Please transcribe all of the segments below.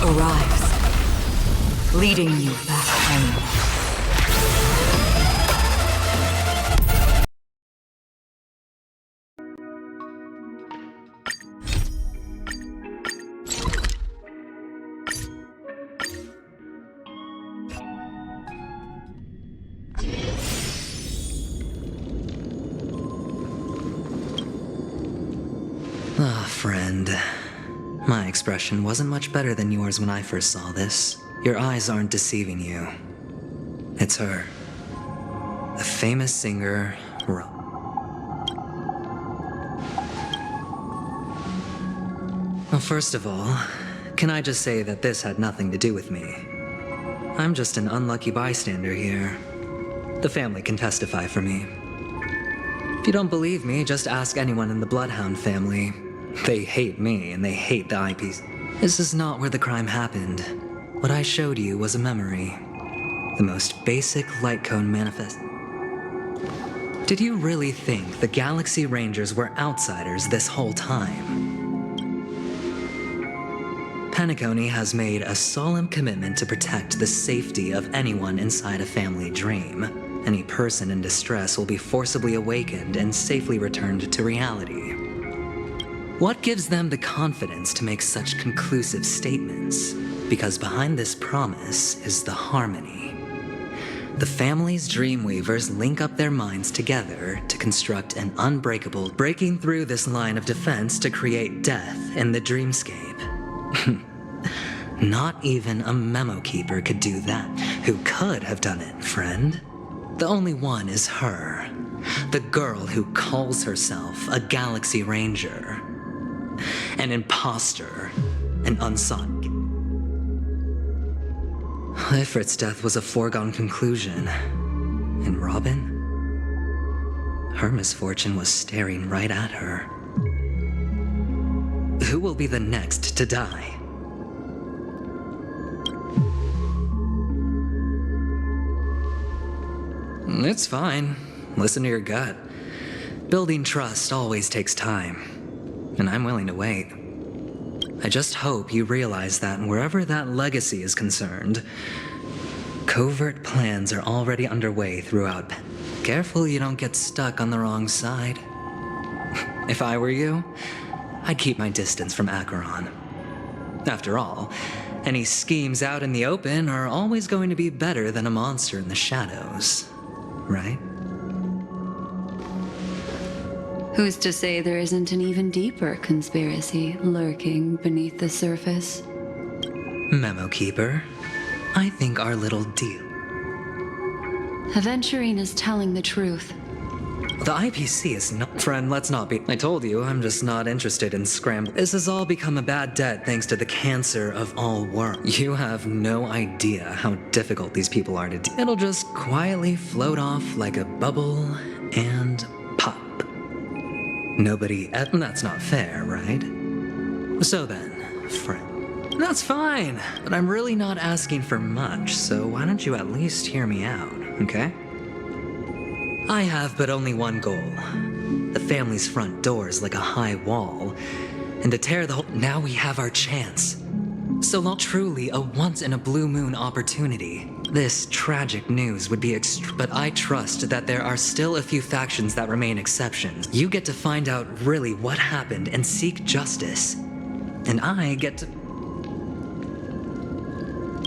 arrives, leading you back home. Ah, friend. My expression wasn't much better than yours when I first saw this. Your eyes aren't deceiving you. It's her. The famous singer, Well, first of all, can I just say that this had nothing to do with me? I'm just an unlucky bystander here. The family can testify for me. If you don't believe me, just ask anyone in the Bloodhound family. They hate me, and they hate the IPs. This is not where the crime happened. What I showed you was a memory. The most basic light cone manifest. Did you really think the Galaxy Rangers were outsiders this whole time? Penacony has made a solemn commitment to protect the safety of anyone inside a family dream. Any person in distress will be forcibly awakened and safely returned to reality. What gives them the confidence to make such conclusive statements? Because behind this promise is the harmony. The family's Dreamweavers link up their minds together to construct an unbreakable, breaking through this line of defense to create death in the dreamscape. Not even a memo keeper could do that. Who could have done it, friend? The only one is her. The girl who calls herself a Galaxy Ranger. An imposter. An unsought. Ifrit's death was a foregone conclusion. And Robin? Her misfortune was staring right at her. Who will be the next to die? It's fine. Listen to your gut. Building trust always takes time, and I'm willing to wait. I just hope you realize that wherever that legacy is concerned, covert plans are already underway throughout. Careful you don't get stuck on the wrong side. If I were you, I'd keep my distance from AnkeRAiA. After all, any schemes out in the open are always going to be better than a monster in the shadows, right? Who's to say there isn't an even deeper conspiracy lurking beneath the surface? Memo Keeper, I think our little deal. Aventurine is telling the truth. The IPC is not... Friend, let's not be... I told you, I'm just not interested in scrambling. This has all become a bad debt thanks to the cancer of all worms. You have no idea how difficult these people are to deal. It'll just quietly float off like a bubble and pop. Nobody... That's not fair, right? So then, friend. That's fine, but I'm really not asking for much, so why don't you at least hear me out, okay? I have but only one goal. The family's front door is like a high wall, and to tear the whole... Now we have our chance. So long, truly a once-in-a-blue-moon opportunity. This tragic news would be but I trust that there are still a few factions that remain exceptions. You get to find out really what happened and seek justice. And I get to...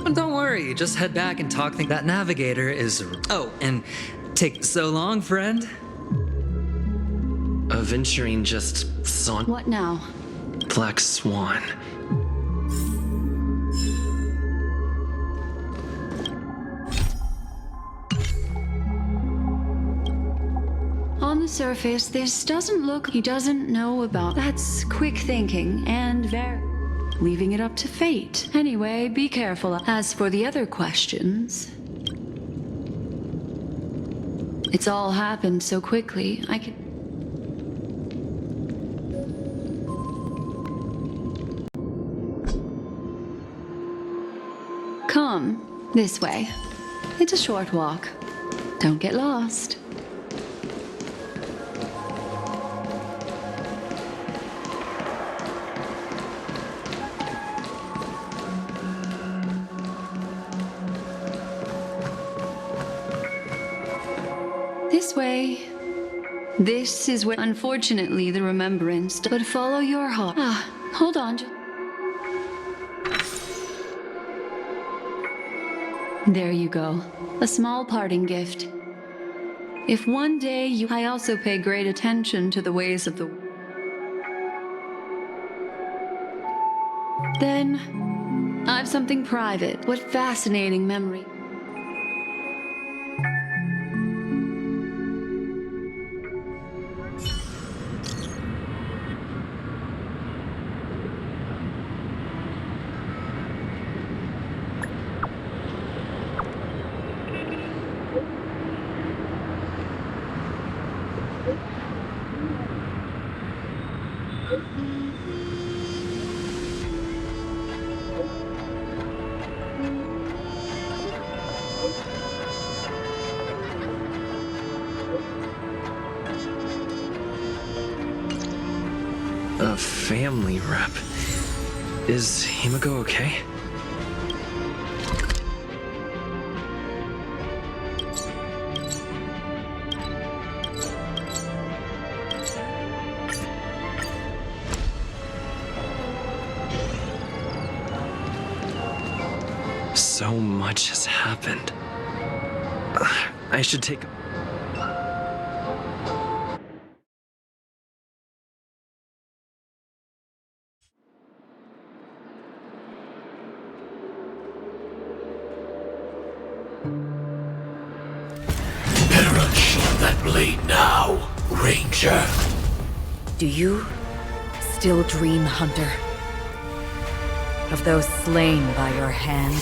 But don't worry, just head back and talk. That navigator is... Oh, and take so long, friend. Aventurine just saw... What now? Black Swan. On the surface, this doesn't look... He doesn't know about... That's quick thinking and very... Leaving it up to fate. Anyway, be careful. As for the other questions... It's all happened so quickly, I could... Come, this way. It's a short walk. Don't get lost. This way. This is where, unfortunately, the remembrance. But follow your heart. Hold on. There you go. A small parting gift. If one day I also pay great attention to the ways of the... Then, I've something private. What fascinating memory. A family rep. Is Himiko okay? So much has happened. I should take... Better unsheath that blade now, Ranger. Do you still dream, Hunter? Of those slain by your hand?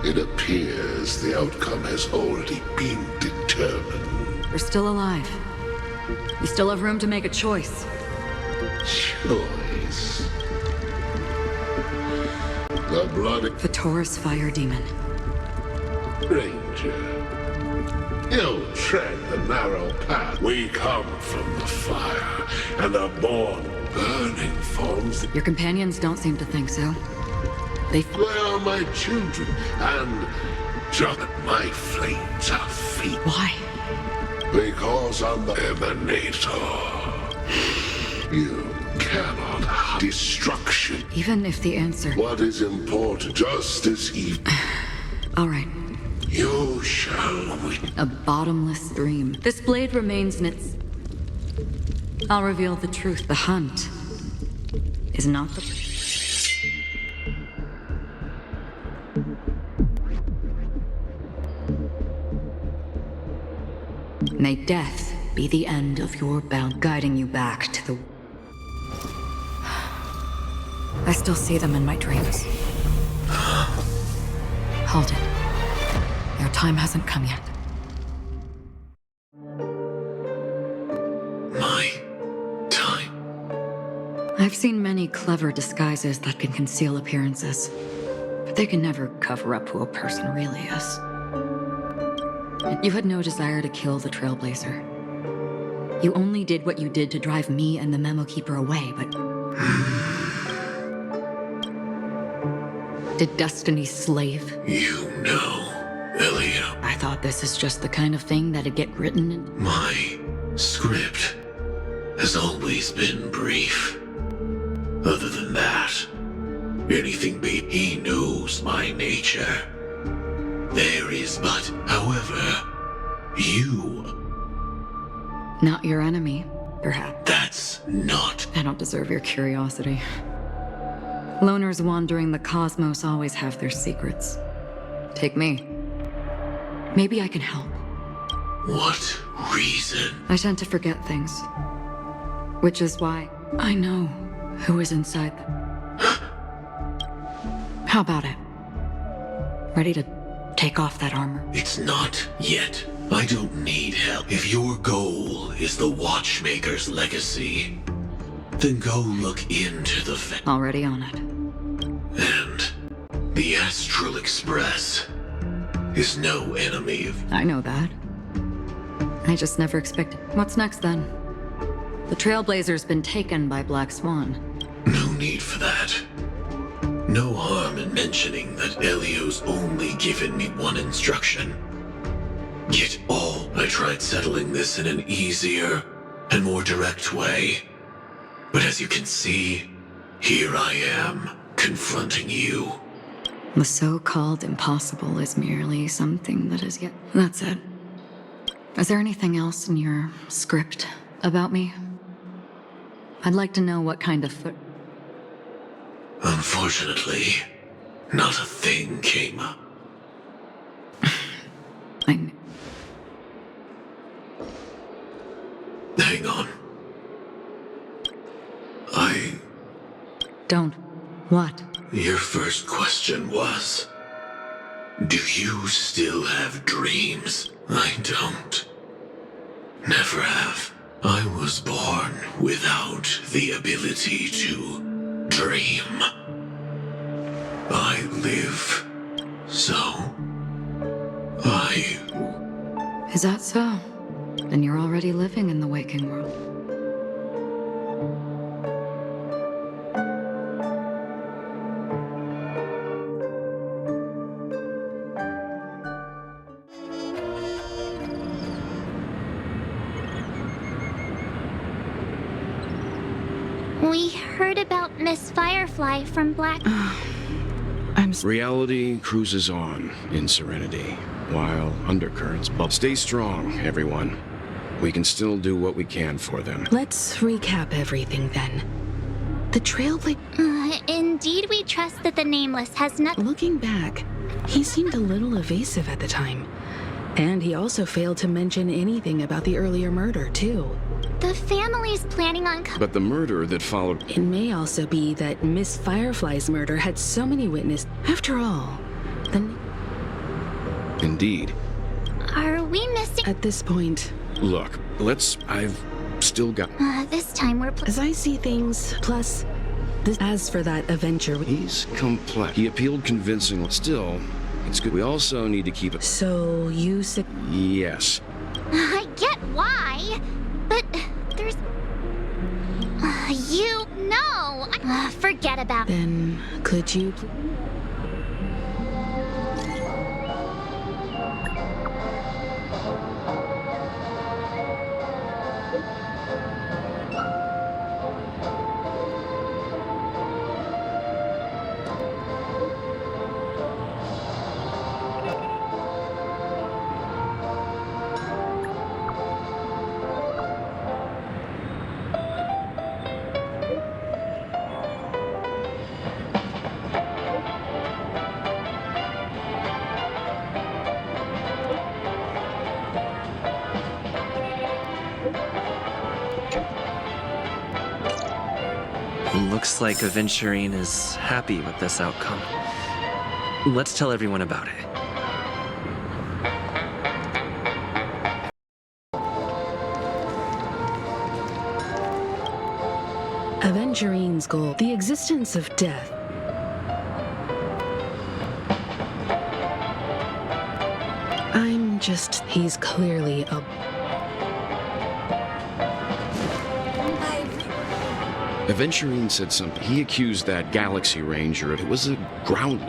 It appears the outcome has already been determined. You're still alive. You still have room to make a choice. Choice. The bloody The Taurus Fire Demon. Ranger. You tread the narrow path. We come from the fire, and are born burning forms. Your companions don't seem to think so. They Are my children, and just my flames are feet. Why? Because I'm the Emanator. You cannot hide destruction. Even if the answer... What is important, just as evil. All right. You shall win. A bottomless dream. This blade remains in its... I'll reveal the truth. The hunt is not the... May death be the end of your bound, guiding you back to the... I still see them in my dreams. Hold it. Your time hasn't come yet. My time. I've seen many clever disguises that can conceal appearances, but they can never cover up who a person really is. You had no desire to kill the Trailblazer. You only did what you did to drive me and the Memo Keeper away, but... Did destiny slave? You know, Elliot. I thought this is just the kind of thing that'd get written in... My script has always been brief. Other than that, anything be he knows my nature. There is but, however, you. Not your enemy, perhaps. That's not. I don't deserve your curiosity. Loners wandering the cosmos always have their secrets. Take me. Maybe I can help. What reason? I tend to forget things. Which is why I know who is inside them. How about it? Ready to take off that armor? It's not yet. I don't need help. If your goal is the Watchmaker's legacy, then go look into the Already on it. and The Astral Express is no enemy of... I know that. I just never expected. What's next then? The Trailblazer's been taken by Black Swan. No need for that. No harm in mentioning that Elio's only given me one instruction. Get all. I tried settling this in an easier and more direct way. But as you can see, here I am, confronting you. The so-called impossible is merely something that is yet... That's it. Is there anything else in your script about me? I'd like to know what kind of foot... Unfortunately, not a thing came up. Hang on. Don't. What? Your first question was, do you still have dreams? I don't. Never have. I was born without the ability to dream. I live, so I... Is that so? Then you're already living in the waking world. We heard about Miss Firefly from Black... Reality cruises on in serenity, while undercurrents bubble. Stay strong, everyone. We can still do what we can for them. Let's recap everything then. The Trailblazer... Indeed, we trust that the Nameless has not... Looking back, he seemed a little evasive at the time. And he also failed to mention anything about the earlier murder, too. The family's planning on... But the murder that followed... It may also be that Miss Firefly's murder had so many witnesses. After all, then... Indeed. Are we missing... At this point... Look, I've still got... This time we're... As I see things, plus... As for that adventure... He's complex. He appealed convincingly. Still, it's good. We also need to keep it... So, you... Yes. I get why, but there's... you... No! Forget about... Then, could you... Looks like AnkeRAiA is happy with this outcome. Let's tell everyone about it. AnkeRAiA's goal, the existence of death. He's clearly a... AnkeRAiA said something. He accused that Galaxy Ranger of it was a grounded.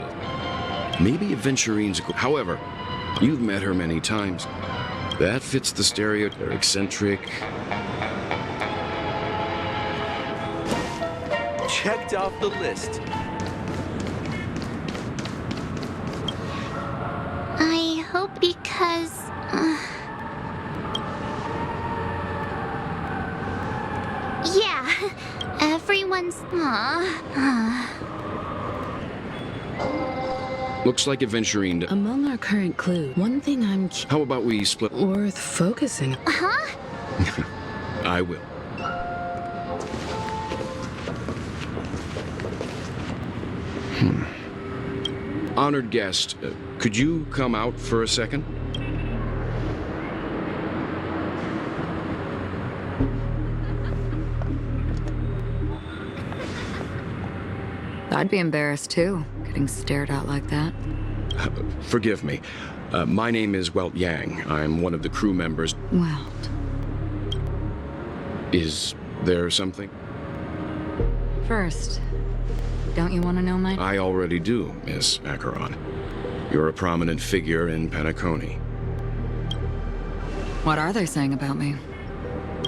Maybe AnkeRAiA's... However, you've met her many times. That fits the stereotype. Eccentric. Checked off the list. I hope because... yeah, everyone's... Looks like AnkeRAiA... Among our current clues, one thing I'm... How about we split... Worth focusing. Huh? I will. Honored guest, could you come out for a second? I'd be embarrassed too. getting stared at like that. Forgive me. My name is Welt Yang. I'm one of the crew members. Well, Is there something? first, don't you want to know my... I already do, Miss Acheron. You're a prominent figure in Penacony. What are they saying about me?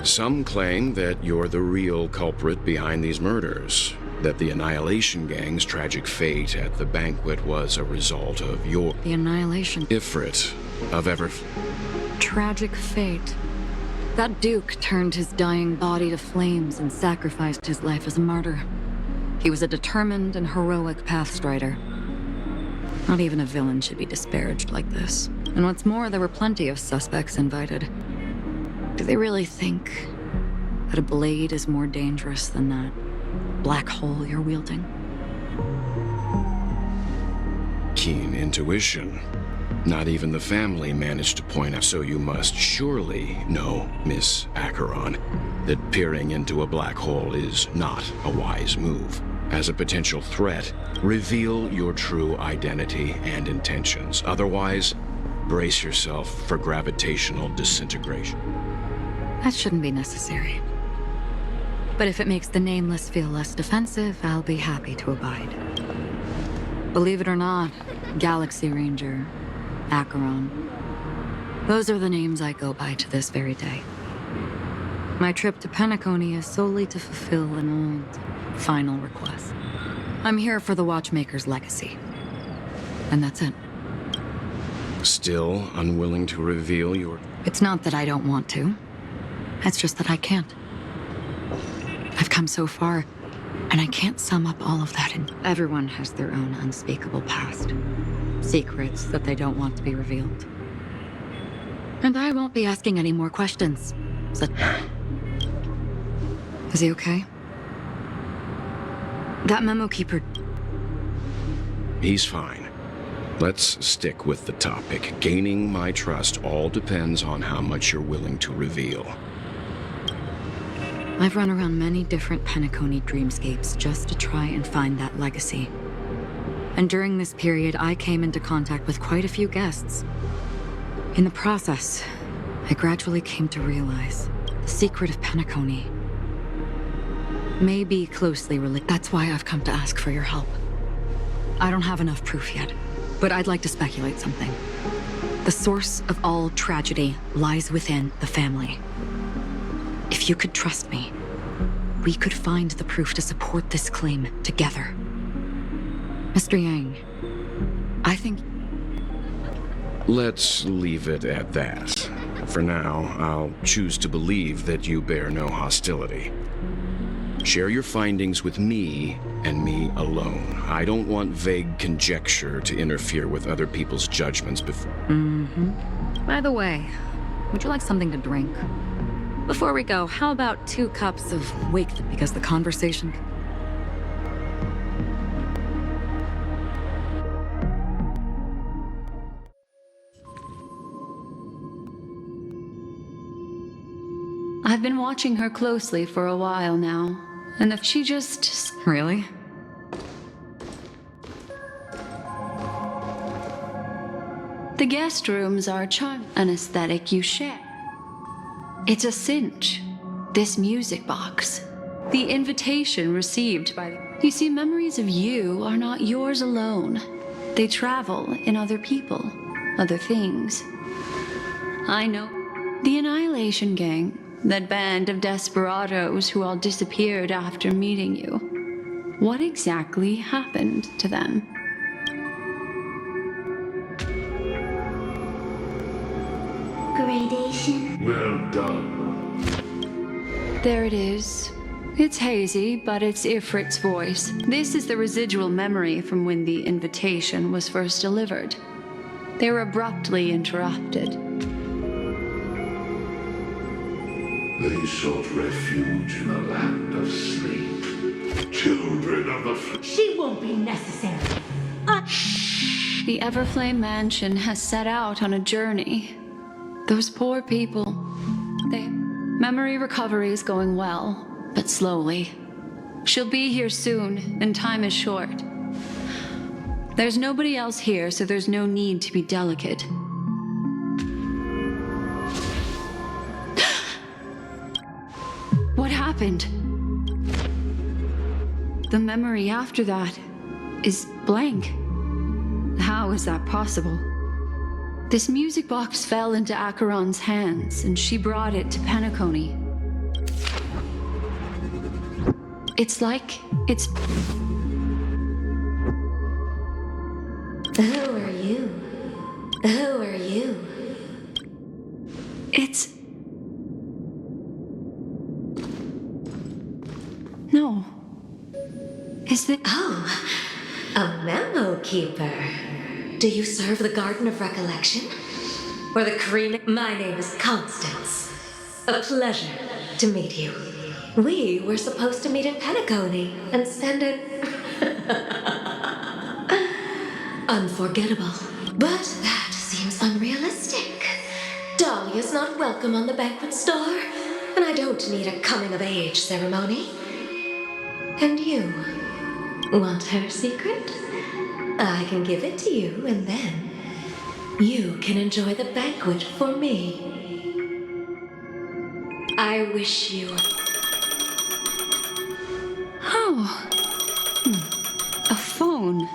Some claim that you're the real culprit behind these murders, that the Annihilation Gang's tragic fate at the banquet was a result of your... The Annihilation... Ifrit of Ever... Tragic fate. That Duke turned his dying body to flames and sacrificed his life as a martyr. He was a determined and heroic pathstrider. Not even a villain should be disparaged like this. And what's more, there were plenty of suspects invited. Do they really think that a blade is more dangerous than that black hole you're wielding? Keen intuition. Not even the family managed to point out. So you must surely know, Miss Acheron, that peering into a black hole is not a wise move. As a potential threat, reveal your true identity and intentions. Otherwise, brace yourself for gravitational disintegration. That shouldn't be necessary. But if it makes the Nameless feel less defensive, I'll be happy to abide. Believe it or not, Galaxy Ranger, Acheron. Those are the names I go by to this very day. My trip to Penacony is solely to fulfill an old, final request. I'm here for the Watchmaker's legacy. And that's it. Still unwilling to reveal your... It's not that I don't want to. It's just that I can't. I've come so far, and I can't sum up all of that in... Everyone has their own unspeakable past. Secrets that they don't want to be revealed. And I won't be asking any more questions. So... Is he okay? That memo keeper... He's fine. Let's stick with the topic. Gaining my trust all depends on how much you're willing to reveal. I've run around many different Penacony dreamscapes just to try and find that legacy. And during this period, I came into contact with quite a few guests. In the process, I gradually came to realize the secret of Penacony may be closely related. That's why I've come to ask for your help. I don't have enough proof yet, but I'd like to speculate something. The source of all tragedy lies within the family. If you could trust me, we could find the proof to support this claim together. Mr. Yang, I think... Let's leave it at that. For now, I'll choose to believe that you bear no hostility. Share your findings with me and me alone. I don't want vague conjecture to interfere with other people's judgments before... By the way, would you like something to drink? Before we go, how about 2 cups of wake, because the conversation... I've been watching her closely for a while now, and if she just... Really? The guest rooms are an aesthetic you share. It's a cinch. This music box. The invitation received by... You see, memories of you are not yours alone. They travel in other people, other things. I know. The Annihilation Gang, that band of desperados who all disappeared after meeting you. What exactly happened to them? Gradation. Well done. There it is. It's hazy, but it's Ifrit's voice. This is the residual memory from when the invitation was first delivered. They were abruptly interrupted. They sought refuge in a land of sleep. Children of the... She won't be necessary. The Everflame Mansion has set out on a journey. Those poor people. Memory recovery is going well, but slowly. She'll be here soon, and time is short. There's nobody else here, so there's no need to be delicate. What happened? The memory after that is blank. How is that possible? This music box fell into Acheron's hands, and she brought it to Penacony. It's like it's... Who are you? Who are you? It's... No. Is it... Oh, a memo keeper. Do you serve the Garden of Recollection? Or the Kreen? My name is Constance. A pleasure to meet you. We were supposed to meet in Penacony and spend it... unforgettable. But that seems unrealistic. Dahlia's not welcome on the banquet star, and I don't need a coming-of-age ceremony. And you? Want her secret? I can give it to you, and then you can enjoy the banquet for me. I wish you... Oh. A phone.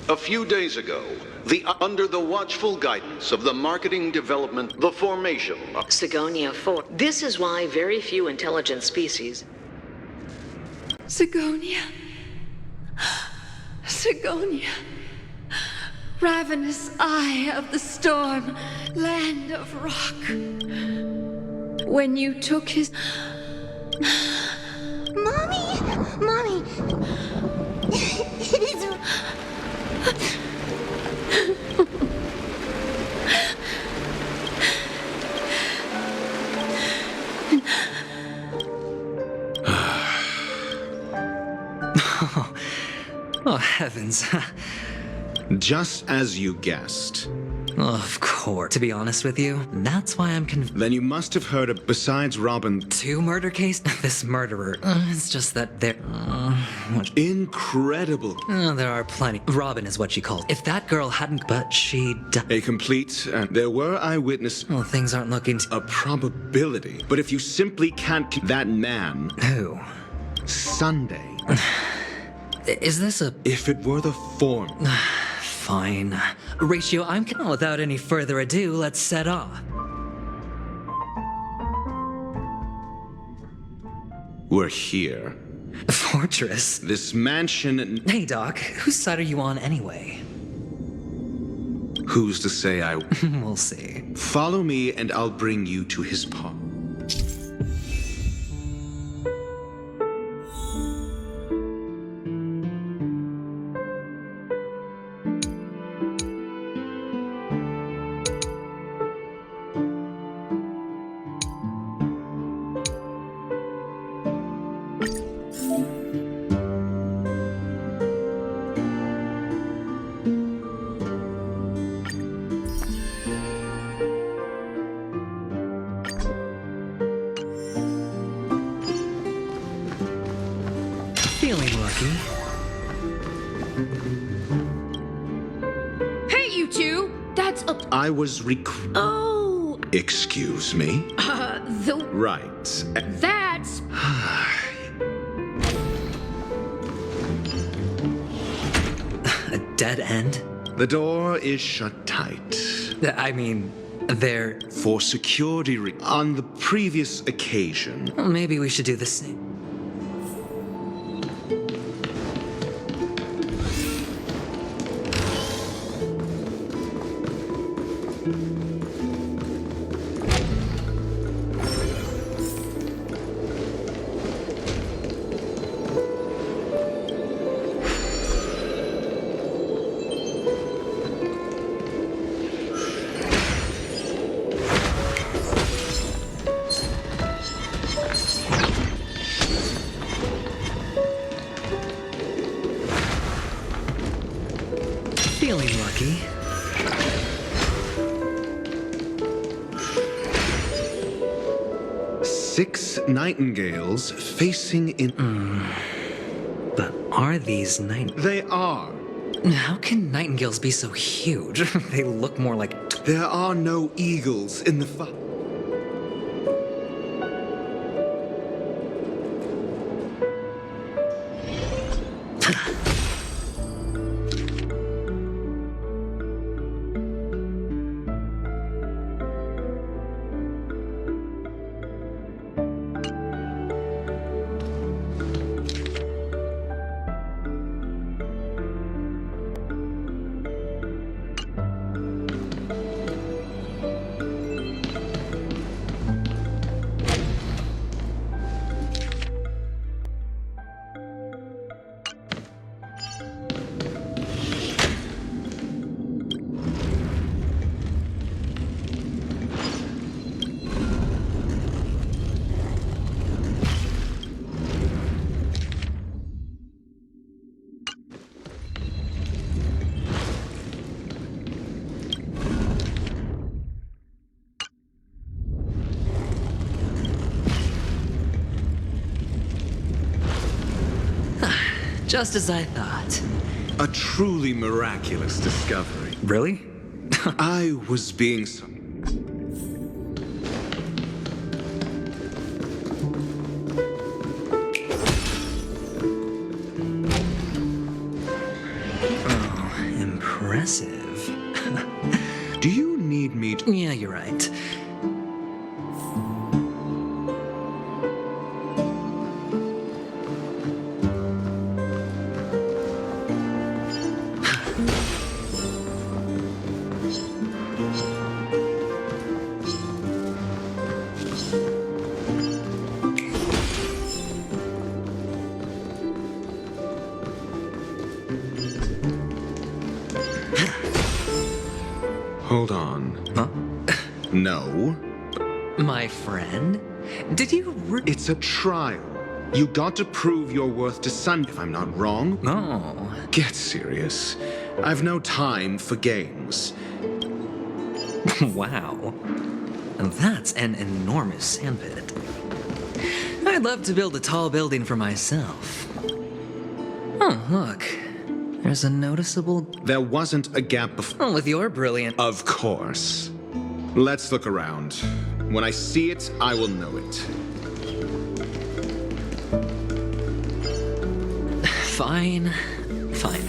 A few days ago, under the watchful guidance of the marketing development, the formation of Sigonia 4. This is why very few intelligent species... Sigonia. Sigonia. Ravenous eye of the storm, land of rock. When you took his... Mommy! Mommy! It is... Oh, heavens. Just as you guessed. Of course. To be honest with you, that's why I'm Then you must have heard of, besides Robin... 2 murder cases? This murderer. It's just that they're... Incredible. There are plenty. Robin is what she calls. If that girl hadn't... But she... A complete... there were eyewitnesses... Well, things aren't looking... A probability. But if you simply can't... That man... Who? Sunday. Is this a... If it were the form... Fine. Ratio, I'm... Without any further ado, let's set off. We're here. Fortress? This mansion... Hey, Doc. Whose side are you on anyway? Who's to say I... We'll see. Follow me and I'll bring you to his paw. Feeling lucky. Hey, you two! That's a... I was Oh! Excuse me? The... Right. That's... A dead end? The door is shut tight. I mean, they're... For security on the previous occasion... Well, maybe we should do the same. Feeling lucky. 6 nightingales facing in... But are these nightingales? They are. How can nightingales be so huge? They look more like... There are no eagles in the Just as I thought. A truly miraculous discovery. Really? I was being so... Oh, impressive. Do you need me to... Yeah, you're right. Hold on. Huh? No. My friend? Did you It's a trial. You got to prove your worth to Sun, if I'm not wrong. No. Get serious. I've no time for games. Wow. That's an enormous sandpit. I'd love to build a tall building for myself. Oh, look. There's a noticeable... There wasn't a gap before. Oh, with your brilliant... Of course. Let's look around. When I see it, I will know it. Fine. Fine.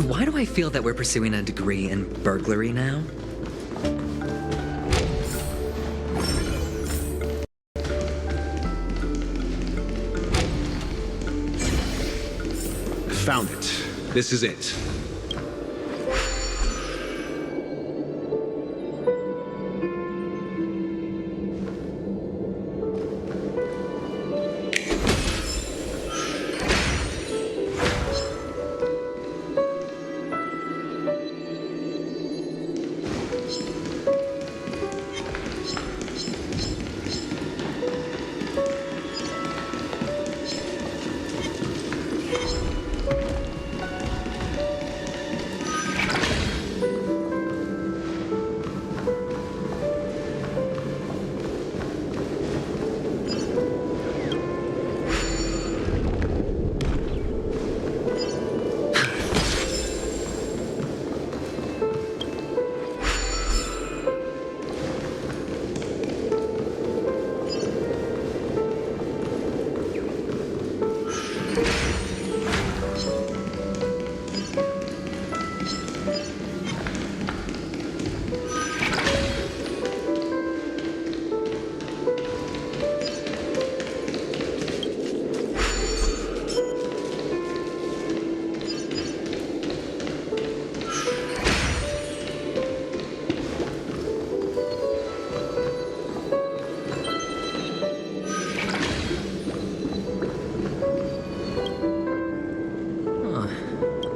Why do I feel that we're pursuing a degree in burglary now? Found it. This is it.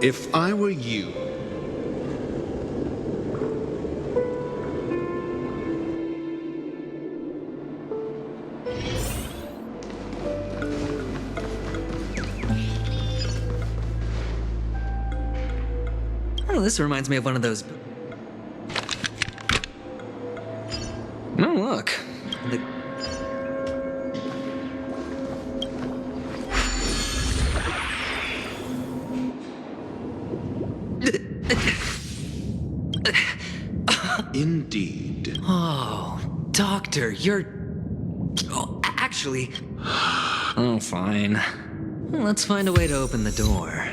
If I were you... Oh, this reminds me of one of those... Oh, look. Hector, you're... Oh, actually... Oh, fine. Let's find a way to open the door.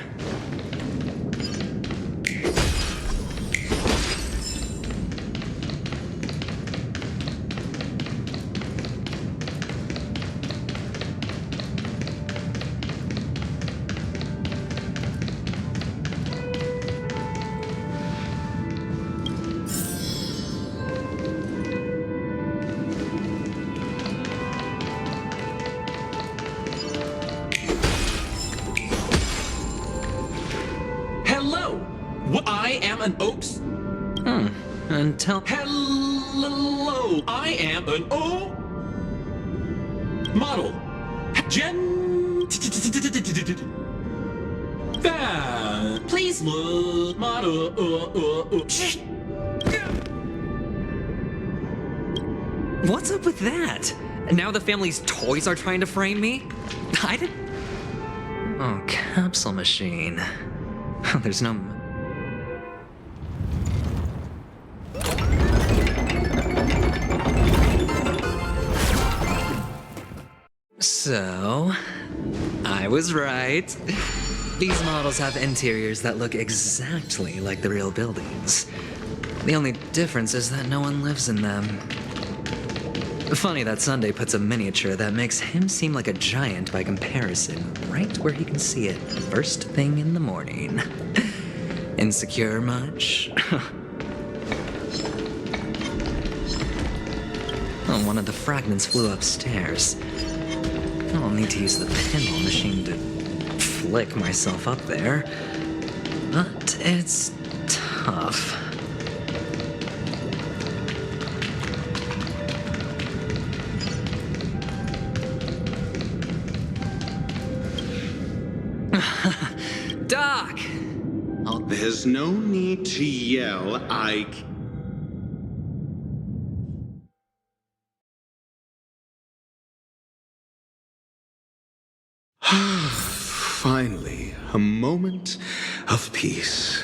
I am an Oops. Until... Hello, I am an O model. Gen. Please look model. What's up with that? Now the family's toys are trying to frame me? I didn't... Oh, capsule machine. There's no... So, I was right. These models have interiors that look exactly like the real buildings. The only difference is that no one lives in them. Funny that Sunday puts a miniature that makes him seem like a giant by comparison right where he can see it first thing in the morning. Insecure much? Oh, one of the fragments flew upstairs. I'll need to use the pinball machine to flick myself up there. But it's tough. Doc! There's no need to yell, Ike. Finally, a moment of peace.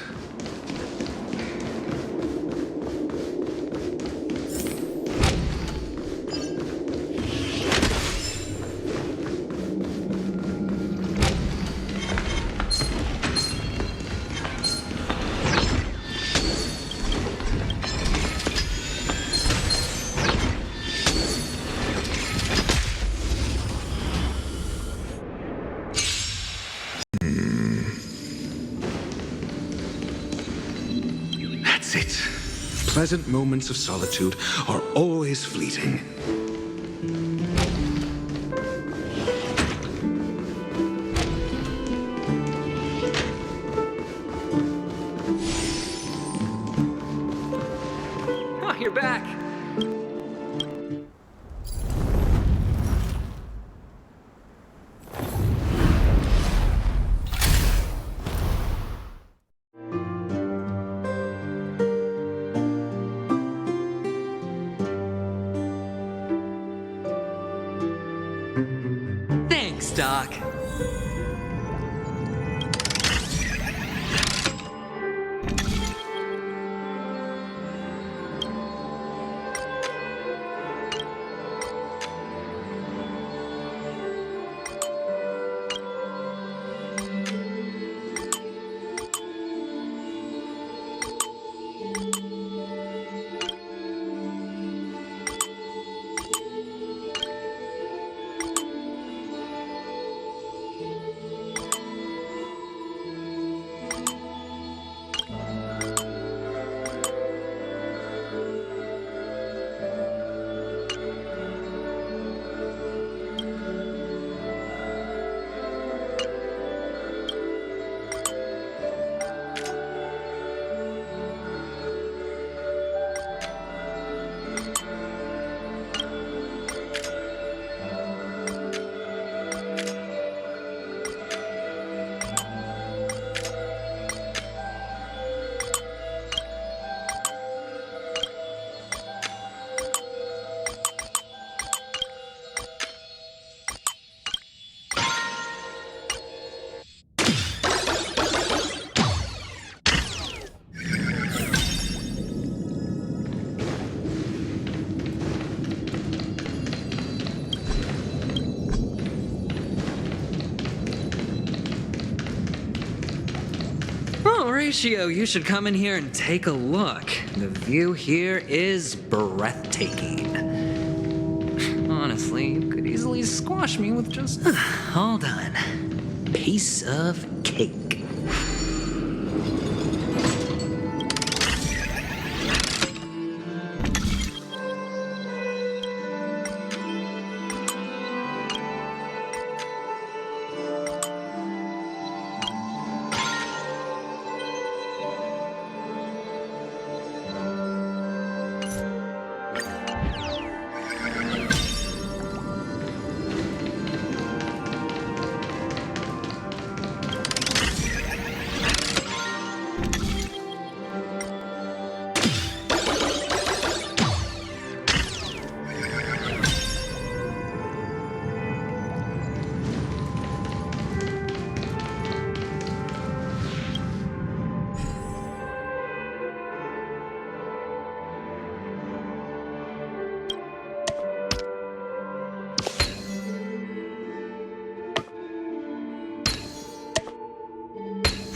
That's it. Pleasant moments of solitude are always fleeting. Oh, you're back. Thanks, Doc. Horatio, you should come in here and take a look. The view here is breathtaking. Honestly, you could easily squash me with just... All done. Piece of cake.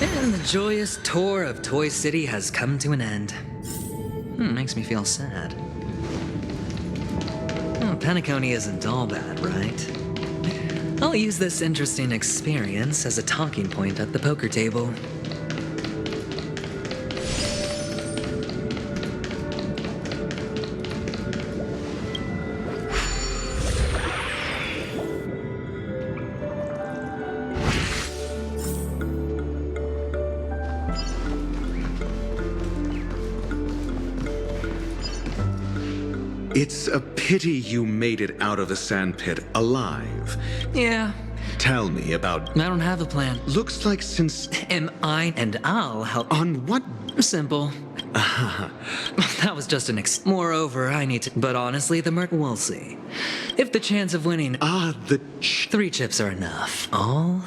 And the joyous tour of Toy City has come to an end. Makes me feel sad. Oh, Penacony isn't all bad, right? I'll use this interesting experience as a talking point at the poker table. It's a pity you made it out of the sandpit alive. Yeah. Tell me about... I don't have a plan. Looks like since... Am I and I'll help... On what? Simple. That was just an Moreover, I need to... But honestly, the we'll see. If the chance of winning... the... 3 chips are enough. All...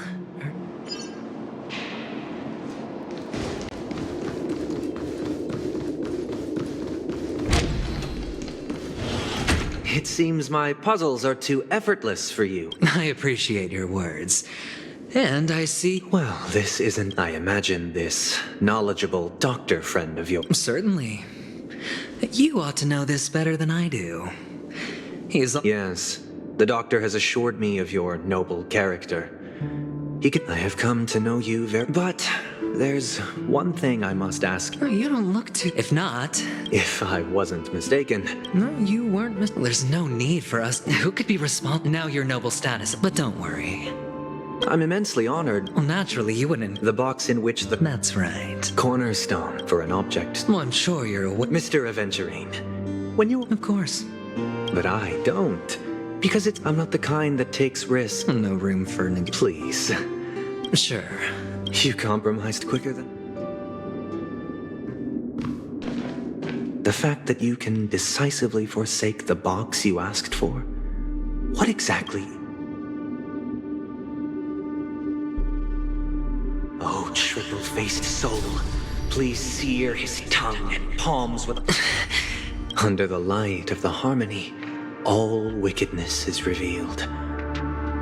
It seems my puzzles are too effortless for you. I appreciate your words. And I see... Well, this isn't, I imagine, this knowledgeable doctor friend of yours. Certainly. You ought to know this better than I do. He's... Yes. The doctor has assured me of your noble character. I have come to know you very... But there's one thing I must ask. You don't look too... If not... If I wasn't mistaken. No, you weren't There's no need for us... Who could be responsible? Now your noble status, but don't worry. I'm immensely honored. Well, naturally, you wouldn't... The box in which the... That's right. Cornerstone for an object. Well, I'm sure you're aware... Mr. Aventurine, when you... Of course. But I don't. Because I'm not the kind that takes risks. No room for... Please. Sure. You compromised quicker than... The fact that you can decisively forsake the box you asked for? What exactly... Oh, triple-faced soul, please sear his tongue and palms with... Under the light of the harmony, all wickedness is revealed.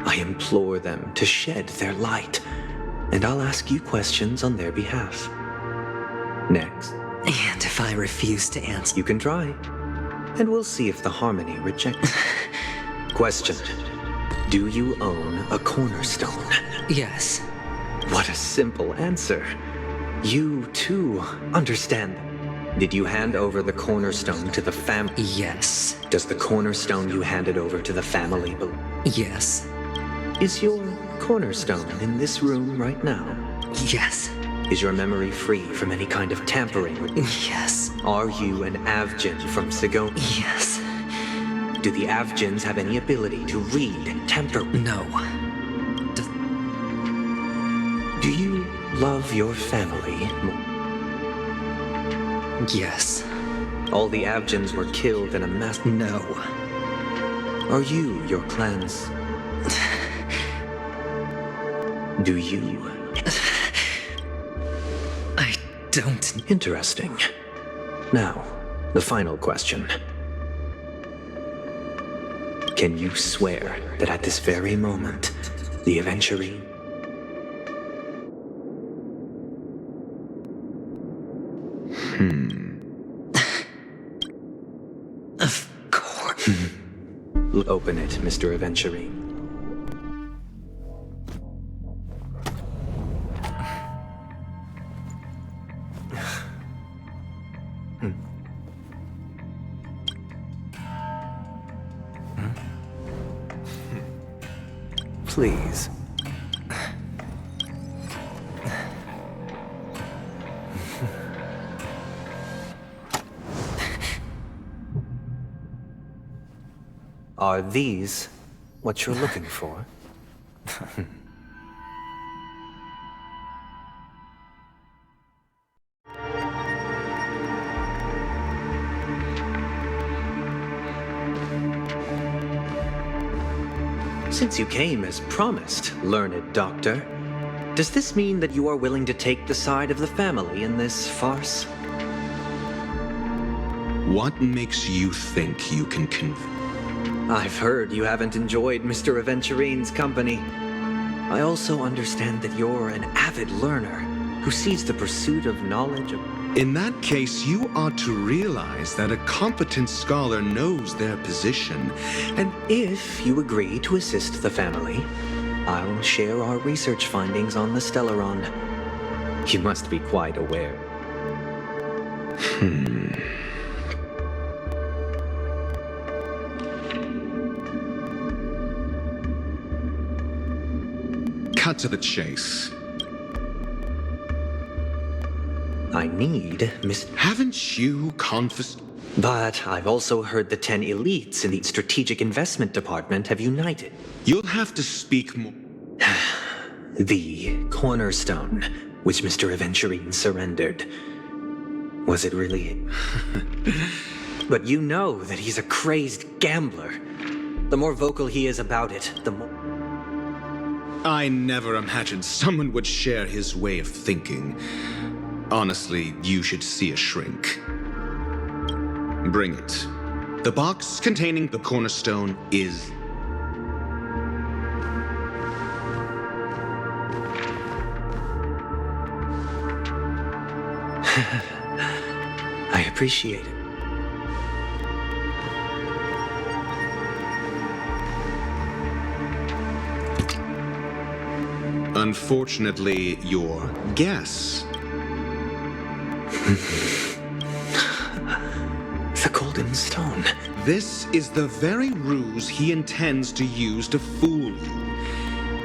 I implore them to shed their light, and I'll ask you questions on their behalf. Next. And if I refuse to answer... You can try, and we'll see if the harmony rejects. Question. Do you own a cornerstone? Yes. What a simple answer. You, too, understand. Did you hand over the cornerstone to the family? Yes. Does the cornerstone you handed over to the family belong? Yes. Is your cornerstone in this room right now? Yes. Is your memory free from any kind of tampering with... Yes. Are you an Avgin from Sigonia? Yes. Do the Avgins have any ability to read and tamper? No. Do you love your family? Yes. All the Avgins were killed in a mass... No. Are you your clan's... Do you... I don't... Interesting. Now, the final question. Can you swear that at this very moment, the Aventurine... Of course. Open it, Mr. Aventurine. Please. Are these what you're looking for? Since you came as promised, learned doctor, does this mean that you are willing to take the side of the family in this farce? What makes you think you can I've heard you haven't enjoyed Mr. Aventurine's company. I also understand that you're an avid learner who sees the pursuit of knowledge. In that case, you ought to realize that a competent scholar knows their position, and if you agree to assist the family, I'll share our research findings on the Stellaron. You must be quite aware. Cut to the chase. I need Haven't you But I've also heard the 10 elites in the Strategic Investment Department have united. You'll have to speak more. The cornerstone, which Mr. Aventurine surrendered. Was it really? But you know that he's a crazed gambler. The more vocal he is about it, the more... I never imagined someone would share his way of thinking. Honestly, you should see a shrink. Bring it. The box containing the cornerstone is... I appreciate it. Unfortunately, your guess... The Golden Stone. This is the very ruse he intends to use to fool you.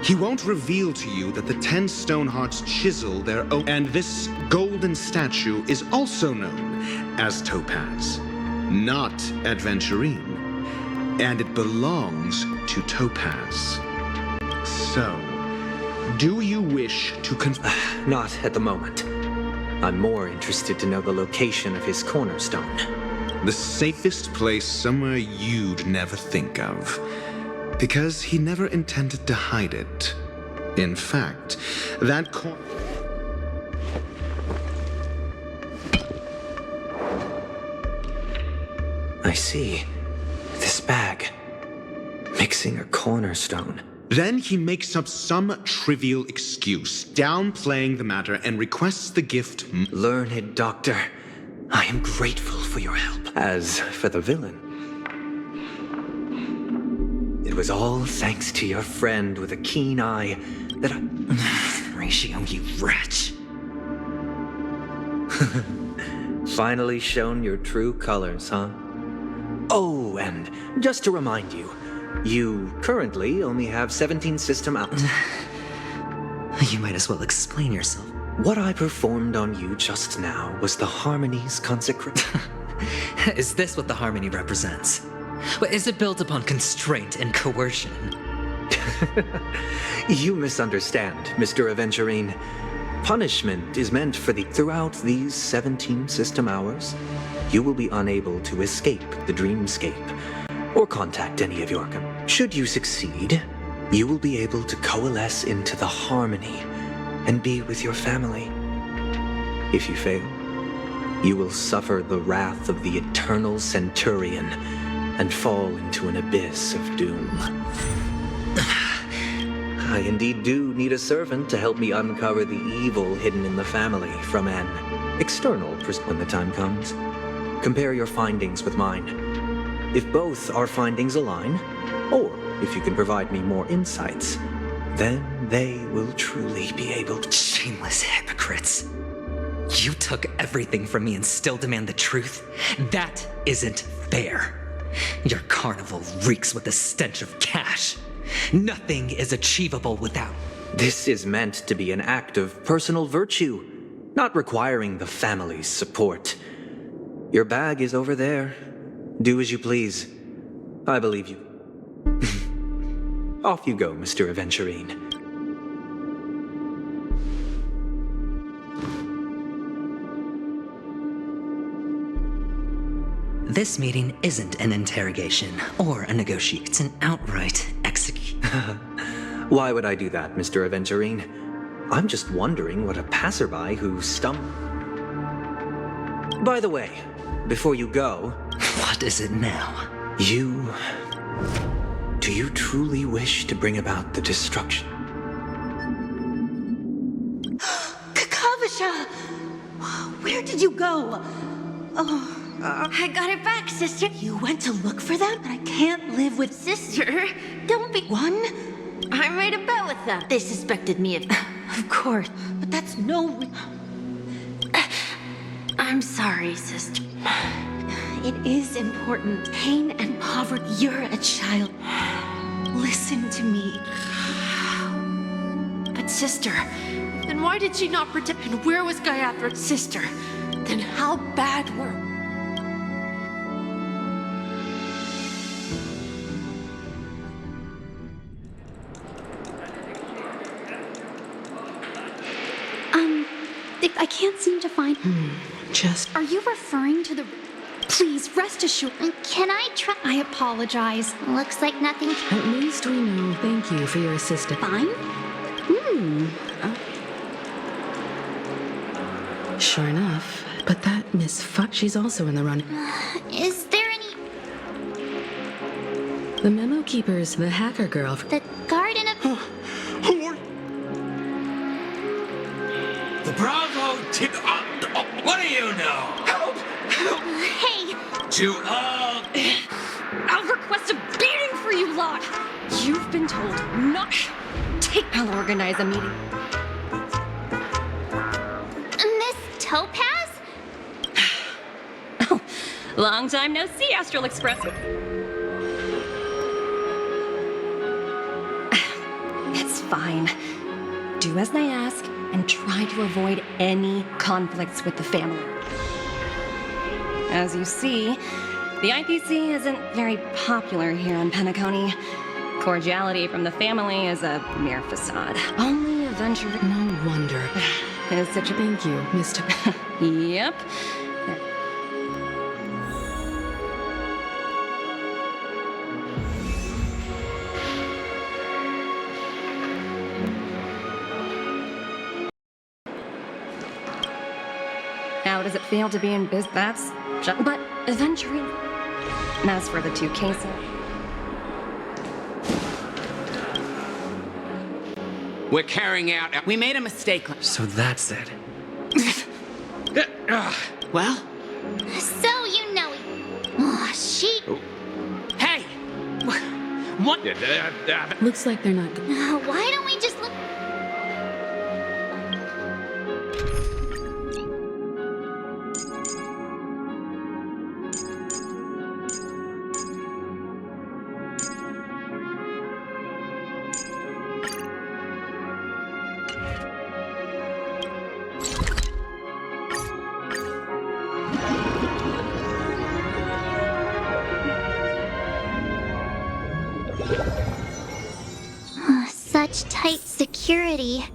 He won't reveal to you that the 10 stone hearts chisel their own, and this golden statue is also known as Topaz, not Adventurine, and it belongs to Topaz. So, do you wish to Not at the moment. I'm more interested to know the location of his cornerstone. The safest place somewhere you'd never think of. Because he never intended to hide it. In fact, that I see. This bag. Mixing a cornerstone. Then he makes up some trivial excuse, downplaying the matter, and requests the gift. Learned doctor, I am grateful for your help. As for the villain, it was all thanks to your friend with a keen eye that I... Ratio, you wretch. Finally shown your true colors, huh? Oh, and just to remind you, you currently only have 17 system out. You might as well explain yourself. What I performed on you just now was the Harmony's consecration. Is this what the Harmony represents? Is it built upon constraint and coercion? You misunderstand, Mr. Aventurine. Punishment is meant for throughout these 17 system hours, you will be unable to escape the dreamscape or contact any of your Should you succeed, you will be able to coalesce into the Harmony and be with your family. If you fail, you will suffer the wrath of the eternal Centurion and fall into an abyss of doom. I indeed do need a servant to help me uncover the evil hidden in the family from an external perspective when the time comes. Compare your findings with mine. If both our findings align, or if you can provide me more insights, then they will truly be able to... Shameless hypocrites. You took everything from me and still demand the truth? That isn't fair. Your carnival reeks with the stench of cash. Nothing is achievable without... This is meant to be an act of personal virtue, not requiring the family's support. Your bag is over there. Do as you please. I believe you. Off you go, Mr. Aventurine. This meeting isn't an interrogation or a negotiation. It's an outright execution. Why would I do that, Mr. Aventurine? I'm just wondering what a passerby who By the way, before you go... What is it now? Do you truly wish to bring about the destruction? Kakavasha! Where did you go? Oh... I got it back, sister. You went to look for them? I can't live with... Sister, don't be... One? I made a bet with them. They suspected me of... Of course, but that's no... I'm sorry, sister. It is important. Pain and poverty. You're a child. Listen to me. But sister, then why did she not protect... And where was Gayathra's sister? Then how bad were... I can't seem to find... Just... Are you referring to the... Please, rest assured... Can I try... I apologize. Looks like nothing... At least we know. Thank you for your assistance. Fine? Sure enough. But that Miss she's also in the run. Is there any... The memo keeper's the hacker girl. The garden of... The Bravo tip... what do you know? Help! Help! Hey! To all... I'll request a beating for you lot! You've been told not... I'll organize a meeting. Miss Topaz? Oh, long time no see, Astral Express. It's fine. Do as I ask, and try to avoid any conflicts with the family. As you see, the IPC isn't very popular here on Penacony. Cordiality from the family is a mere facade. Only eventually... No wonder. Is such a... Thank you, Mr. Yep. How does it feel to be in that's just... But eventually... As for the two cases... We're carrying out... We made a mistake. So that's it. Well? So you know it. Oh, she... Hey! What? Looks like they're not... Why don't we just look... Such tight security.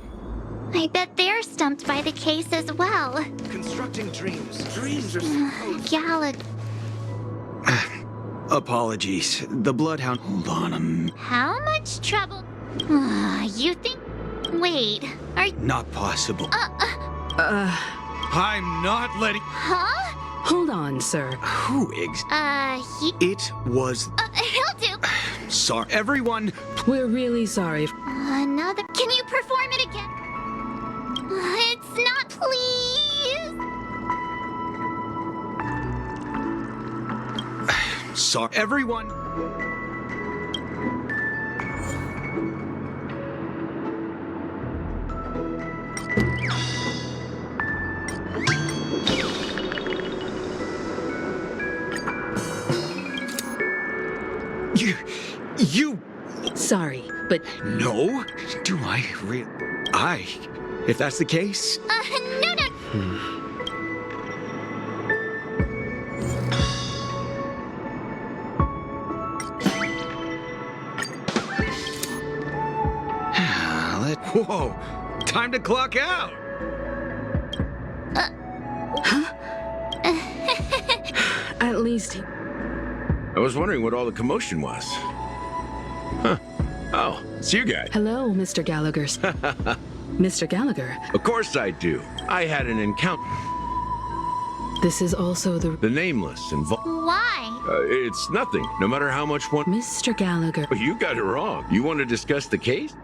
I bet they're stumped by the case as well. Constructing dreams. Dreams are supposed... Galad... Apologies. The Bloodhound... Hold on How much trouble... you think... Wait, are you... Not possible. I'm not letting... Huh? Hold on, sir. Who he... It was... he'll do. Sorry, everyone. We're really sorry. Another. Can you perform it again? It's not, please. Sorry, everyone. You. Sorry, but. No? Do I really? If that's the case. No. Whoa! Time to clock out! At least. I was wondering what all the commotion was. Huh. Oh, it's you guys. Hello, Mr. Gallagher. Mr. Gallagher. Of course I do. I had an encounter. This is also the nameless and Why? it's nothing. No matter how much one. Mr. Gallagher. You got it wrong. You want to discuss the case?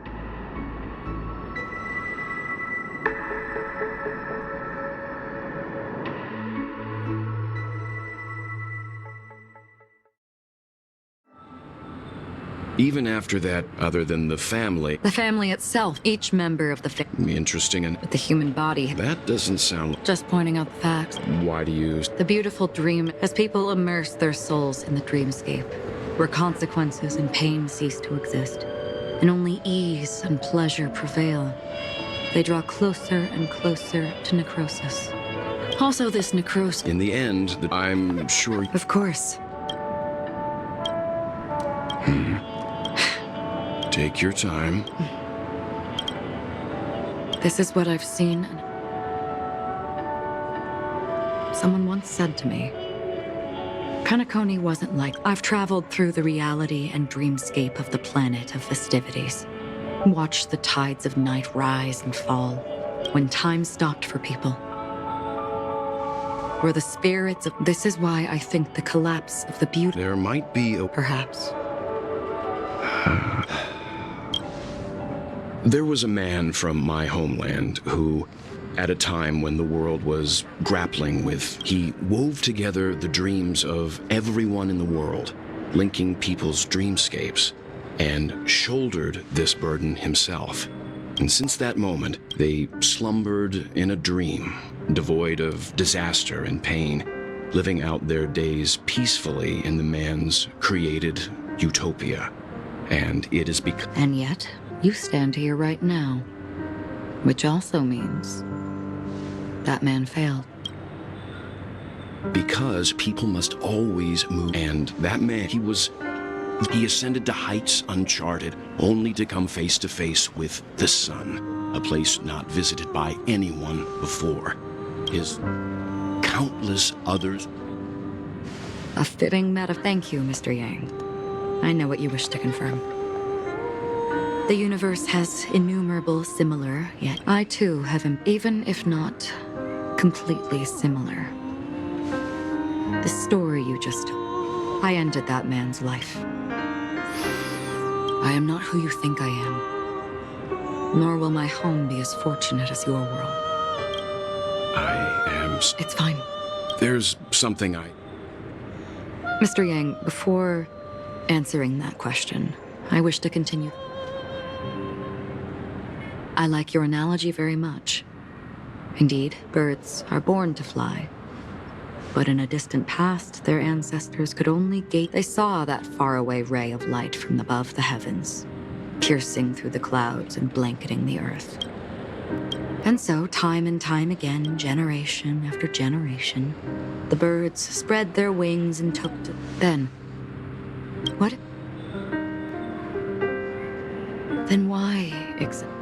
Even after that, other than the family... The family itself, each member of the family. Interesting and... With the human body. That doesn't sound... Just pointing out the facts. Why do you... The beautiful dream, as people immerse their souls in the dreamscape, where consequences and pain cease to exist, and only ease and pleasure prevail. They draw closer and closer to necrosis. Also, this necrosis... In the end, I'm sure... Of course. Take your time. This is what I've seen. Someone once said to me, Kanakoni wasn't like... I've traveled through the reality and dreamscape of the planet of festivities. Watched the tides of night rise and fall, when time stopped for people. Where the spirits of... This is why I think the collapse of the beauty... There might be a... Perhaps. There was a man from my homeland who, at a time when the world was grappling with, he wove together the dreams of everyone in the world, linking people's dreamscapes, and shouldered this burden himself. And since that moment, they slumbered in a dream, devoid of disaster and pain, living out their days peacefully in the man's created utopia. And it is because... And yet, you stand here right now, which also means that man failed. Because people must always move. And that man, he ascended to heights uncharted, only to come face to face with the sun, a place not visited by anyone before. His countless others. A fitting metaphor. Thank you, Mr. Yang. I know what you wish to confirm. The universe has innumerable similar, yet I too have, even if not completely similar. The story you just told, I ended that man's life. I am not who you think I am, nor will my home be as fortunate as your world. I am... It's fine. There's something Mr. Yang, before answering that question, I wish to continue. I like your analogy very much. Indeed, birds are born to fly. But in a distant past, their ancestors could only gate. They saw that faraway ray of light from above the heavens, piercing through the clouds and blanketing the earth. And so, time and time again, generation after generation, the birds spread their wings and took to... Then... What? Then why exactly?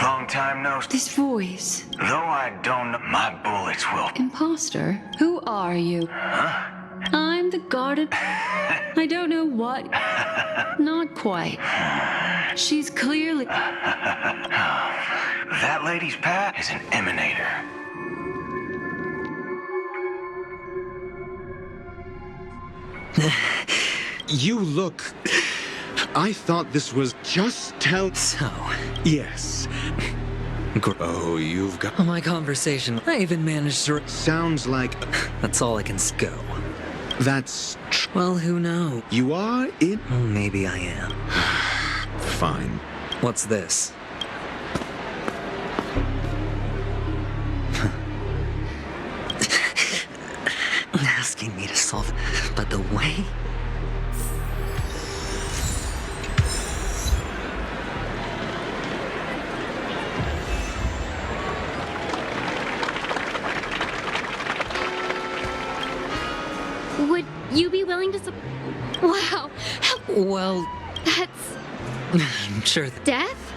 Long time no... This voice. Though I don't know, my bullets will... Imposter? Who are you? Huh? I'm the garden? I don't know what. Not quite. She's clearly... That lady's pet is an emanator. You look... I thought this was just tell... So... Yes. Oh, you've got... My conversation, I even managed to... Sounds like... That's all I can go. That's... Well, who knows? You are in... Maybe I am. Fine. What's this? Asking me to solve... But the way... Would you be willing to Wow. Well... That's... Sure. Death?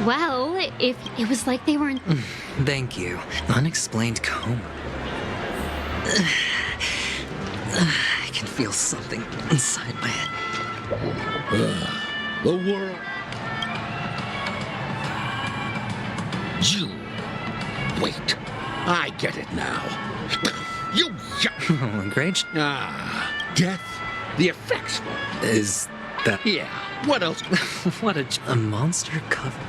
Well, if it was like they weren't... Thank you. Unexplained coma. I can feel something inside my head. The world. You. Wait. I get it now. You. Great. Death. The effects. Is that... Yeah. What else? What a monster cover.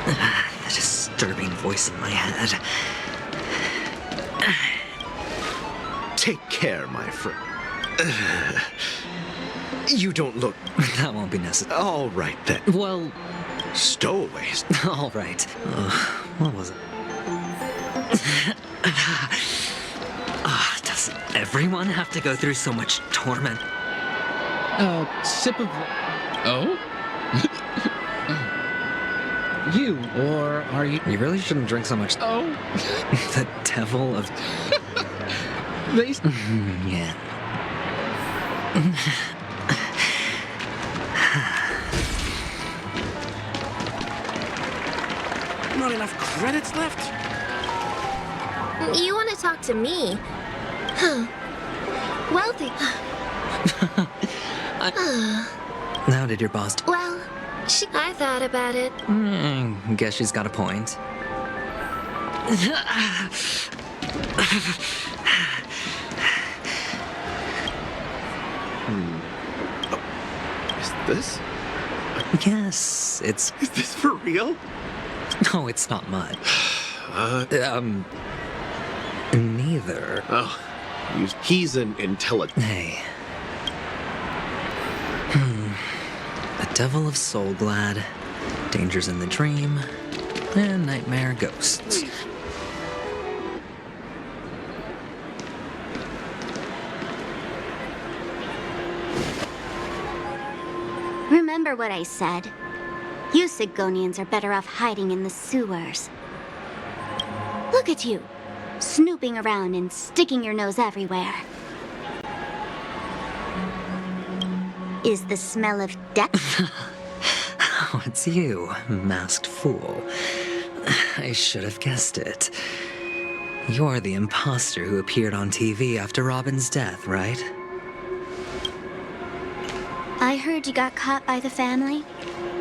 The disturbing voice in my head. Take care, my friend. You don't look... That won't be necessary. All right, then. Well... Stowaways. All right. What was it? Does everyone have to go through so much torment? Sip of... Oh? You, or are you... You really shouldn't drink so much. Oh? The devil of... They... Yeah. Not enough credits left? You want to talk to me? Wealthy. How did your boss... Well, I thought about it. Guess she's got a point. Is this? Yes, it's... Is this for real? No, it's not mud. Neither. Oh, he's an intelligent... Hey. The Devil of Soulglad, Dangers in the Dream, and Nightmare Ghosts. Remember what I said. You Sigonians are better off hiding in the sewers. Look at you, snooping around and sticking your nose everywhere. Is the smell of death? Oh, it's you, masked fool. I should have guessed it. You're the imposter who appeared on TV after Robin's death, right? I heard you got caught by the family.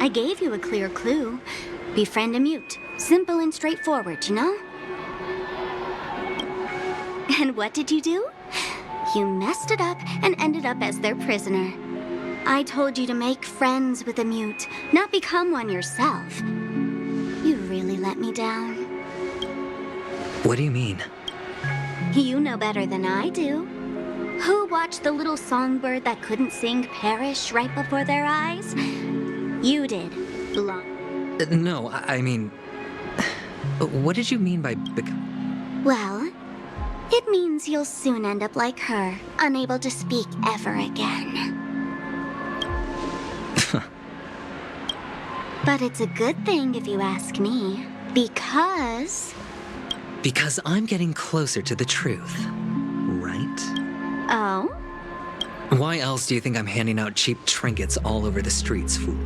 I gave you a clear clue. Befriend a mute. Simple and straightforward, you know? And what did you do? You messed it up and ended up as their prisoner. I told you to make friends with a mute, not become one yourself. You really let me down. What do you mean? You know better than I do. Who watched the little songbird that couldn't sing perish right before their eyes? You did. No, I mean... What did you mean by... Well, it means you'll soon end up like her, unable to speak ever again. But it's a good thing if you ask me, because... Because I'm getting closer to the truth, right? Oh? Why else do you think I'm handing out cheap trinkets all over the streets, fool?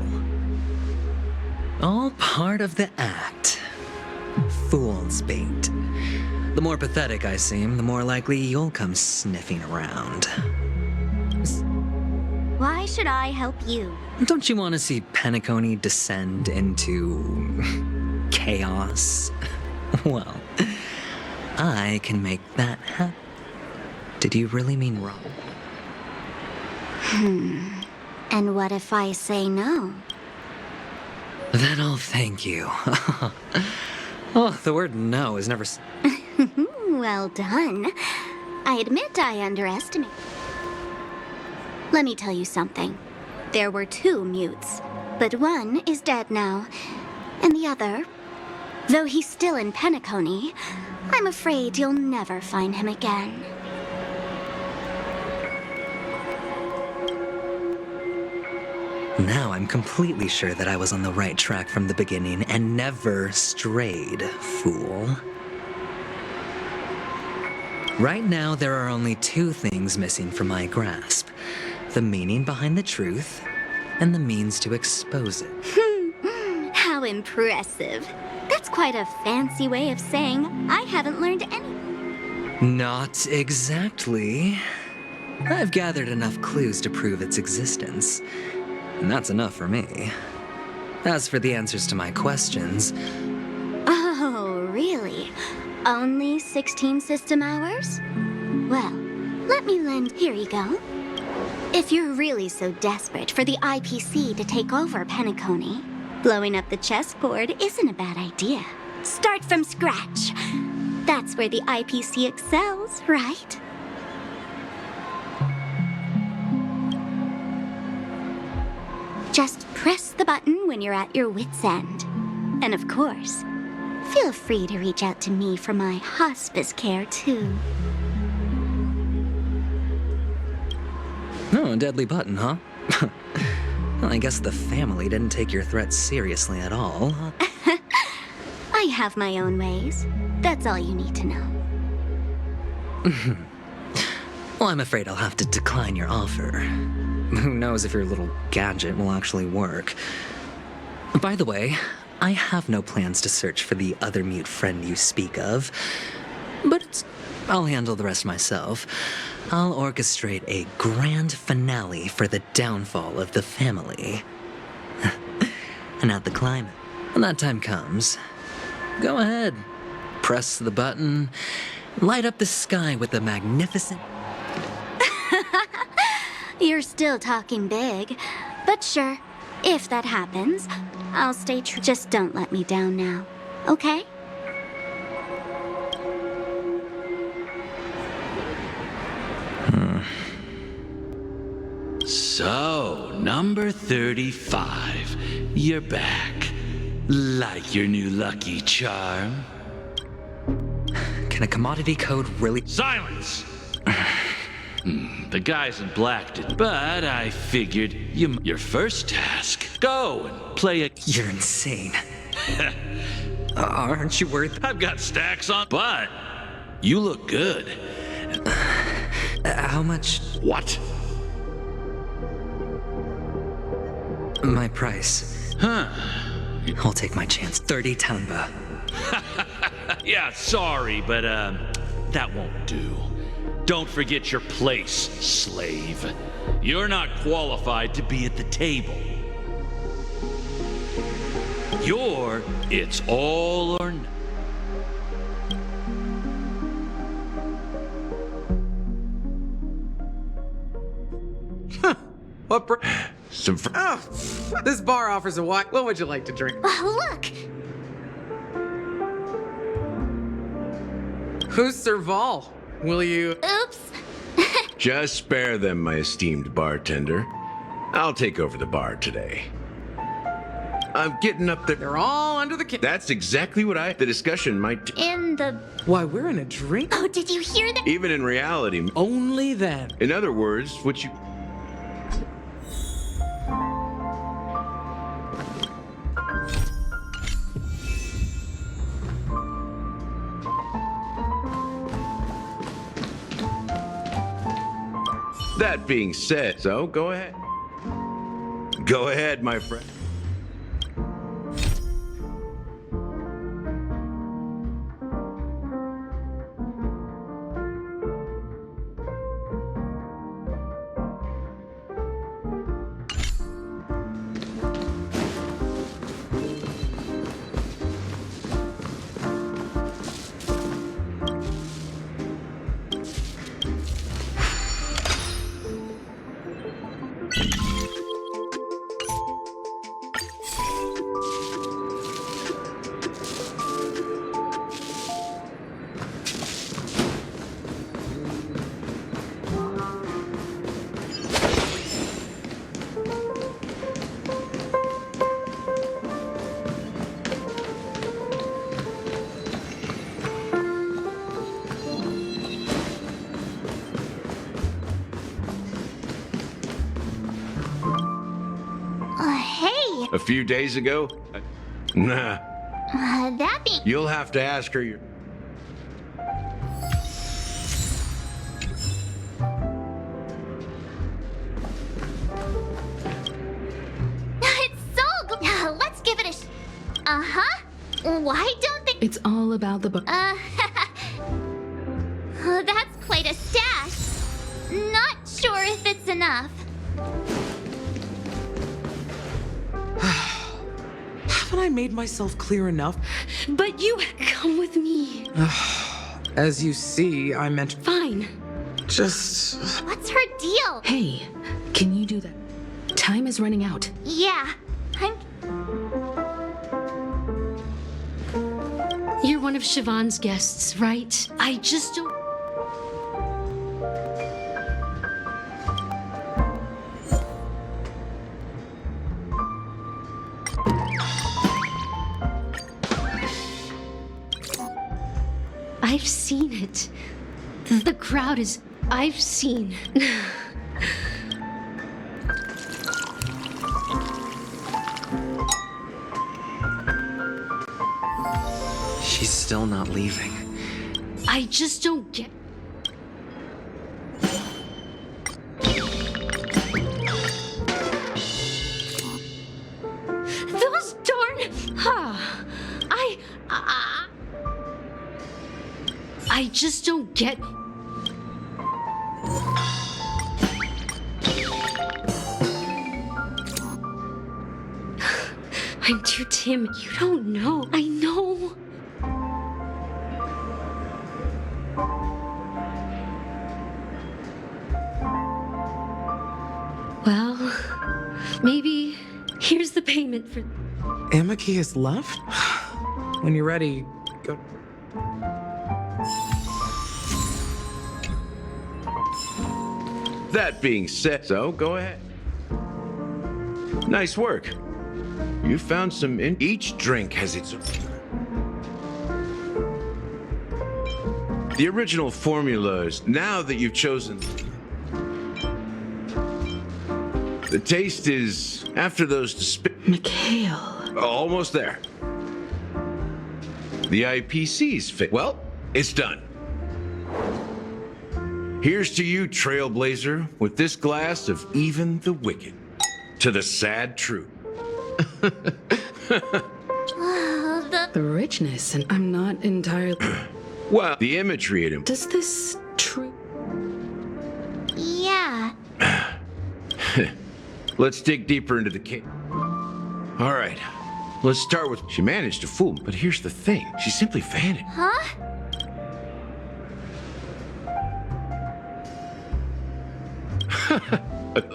All part of the act. Fool's bait. The more pathetic I seem, the more likely you'll come sniffing around. Why should I help you? Don't you want to see Penacony descend into chaos? Well, I can make that happen. Did you really mean wrong? And what if I say no? Then I'll thank you. Oh, the word no is never... Well done. I admit I underestimate. Let me tell you something. There were 2 mutes, but one is dead now. And the other, though he's still in Penacony, I'm afraid you'll never find him again. Now I'm completely sure that I was on the right track from the beginning and never strayed, fool. Right now, there are only 2 things missing from my grasp. The meaning behind the truth, and the means to expose it. How impressive. That's quite a fancy way of saying I haven't learned anything. Not exactly. I've gathered enough clues to prove its existence, and that's enough for me. As for the answers to my questions... Oh, really? Only 16 system hours? Well, let me lend... Here you go. If you're really so desperate for the IPC to take over Penacony, blowing up the chessboard isn't a bad idea. Start from scratch. That's where the IPC excels, right? Just press the button when you're at your wit's end. And of course, feel free to reach out to me for my hospice care, too. Oh, a deadly button, huh? Well, I guess the family didn't take your threats seriously at all, huh? I have my own ways. That's all you need to know. Well, I'm afraid I'll have to decline your offer. Who knows if your little gadget will actually work. By the way, I have no plans to search for the other mute friend you speak of, but I'll handle the rest myself. I'll orchestrate a grand finale for the downfall of the family. And at the climax, when that time comes, go ahead, press the button, light up the sky with a magnificent... You're still talking big, but sure, if that happens, I'll stay true. Just don't let me down now, okay? So, number 35. You're back. Like your new lucky charm? Can a commodity code really... Silence! The guys in black did, but I figured your first task, go and play a... You're insane. Aren't you worth... I've got stacks on, but you look good. How much... What? My price. Huh. I'll take my chance. 30 tanba. Yeah, sorry, but that won't do. Don't forget your place, slave. You're not qualified to be at the table. You're it's all or nothing. What this bar offers a wine. What would you like to drink? Look! Who's Serval? Will you... Oops! Just spare them, my esteemed bartender. I'll take over the bar today. I'm getting up there. They're all under the... That's exactly what the discussion might... In the... Why, we're in a drink? Oh, did you hear that? Even in reality... Only then. In other words, what you... That being said, so go ahead. Go ahead, my friend. A few days ago? Nah. That be... You'll have to ask her your... It's sold! Let's give it a Uh-huh. Why don't they... It's all about the book. That's quite a stash. Not sure if it's enough. Haven't I made myself clear enough? But you come with me. As you see, I meant... Fine. Just... What's her deal? Hey, can you do that? Time is running out. Yeah, You're one of Siobhan's guests, right? I just don't... I've seen it. The crowd is... I've seen. She's still not leaving. I just don't get... Those darn... I just don't get... I'm too timid. You don't know. I know. Well, maybe here's the payment for... Amaki has left? When you're ready, go... That being said, so go ahead. Nice work. You found some in... Each drink has its... The original formula is now that you've chosen... The taste is after those Mikhail. Almost there. The IPC's fit. Well, it's done. Here's to you, Trailblazer, with this glass of even the wicked. To the sad truth. The richness, and I'm not entirely... Well, the imagery in him. Does this true? Yeah. Let's dig deeper into the case. All right, let's start with... She managed to fool me, but here's the thing. She simply vanished. Huh?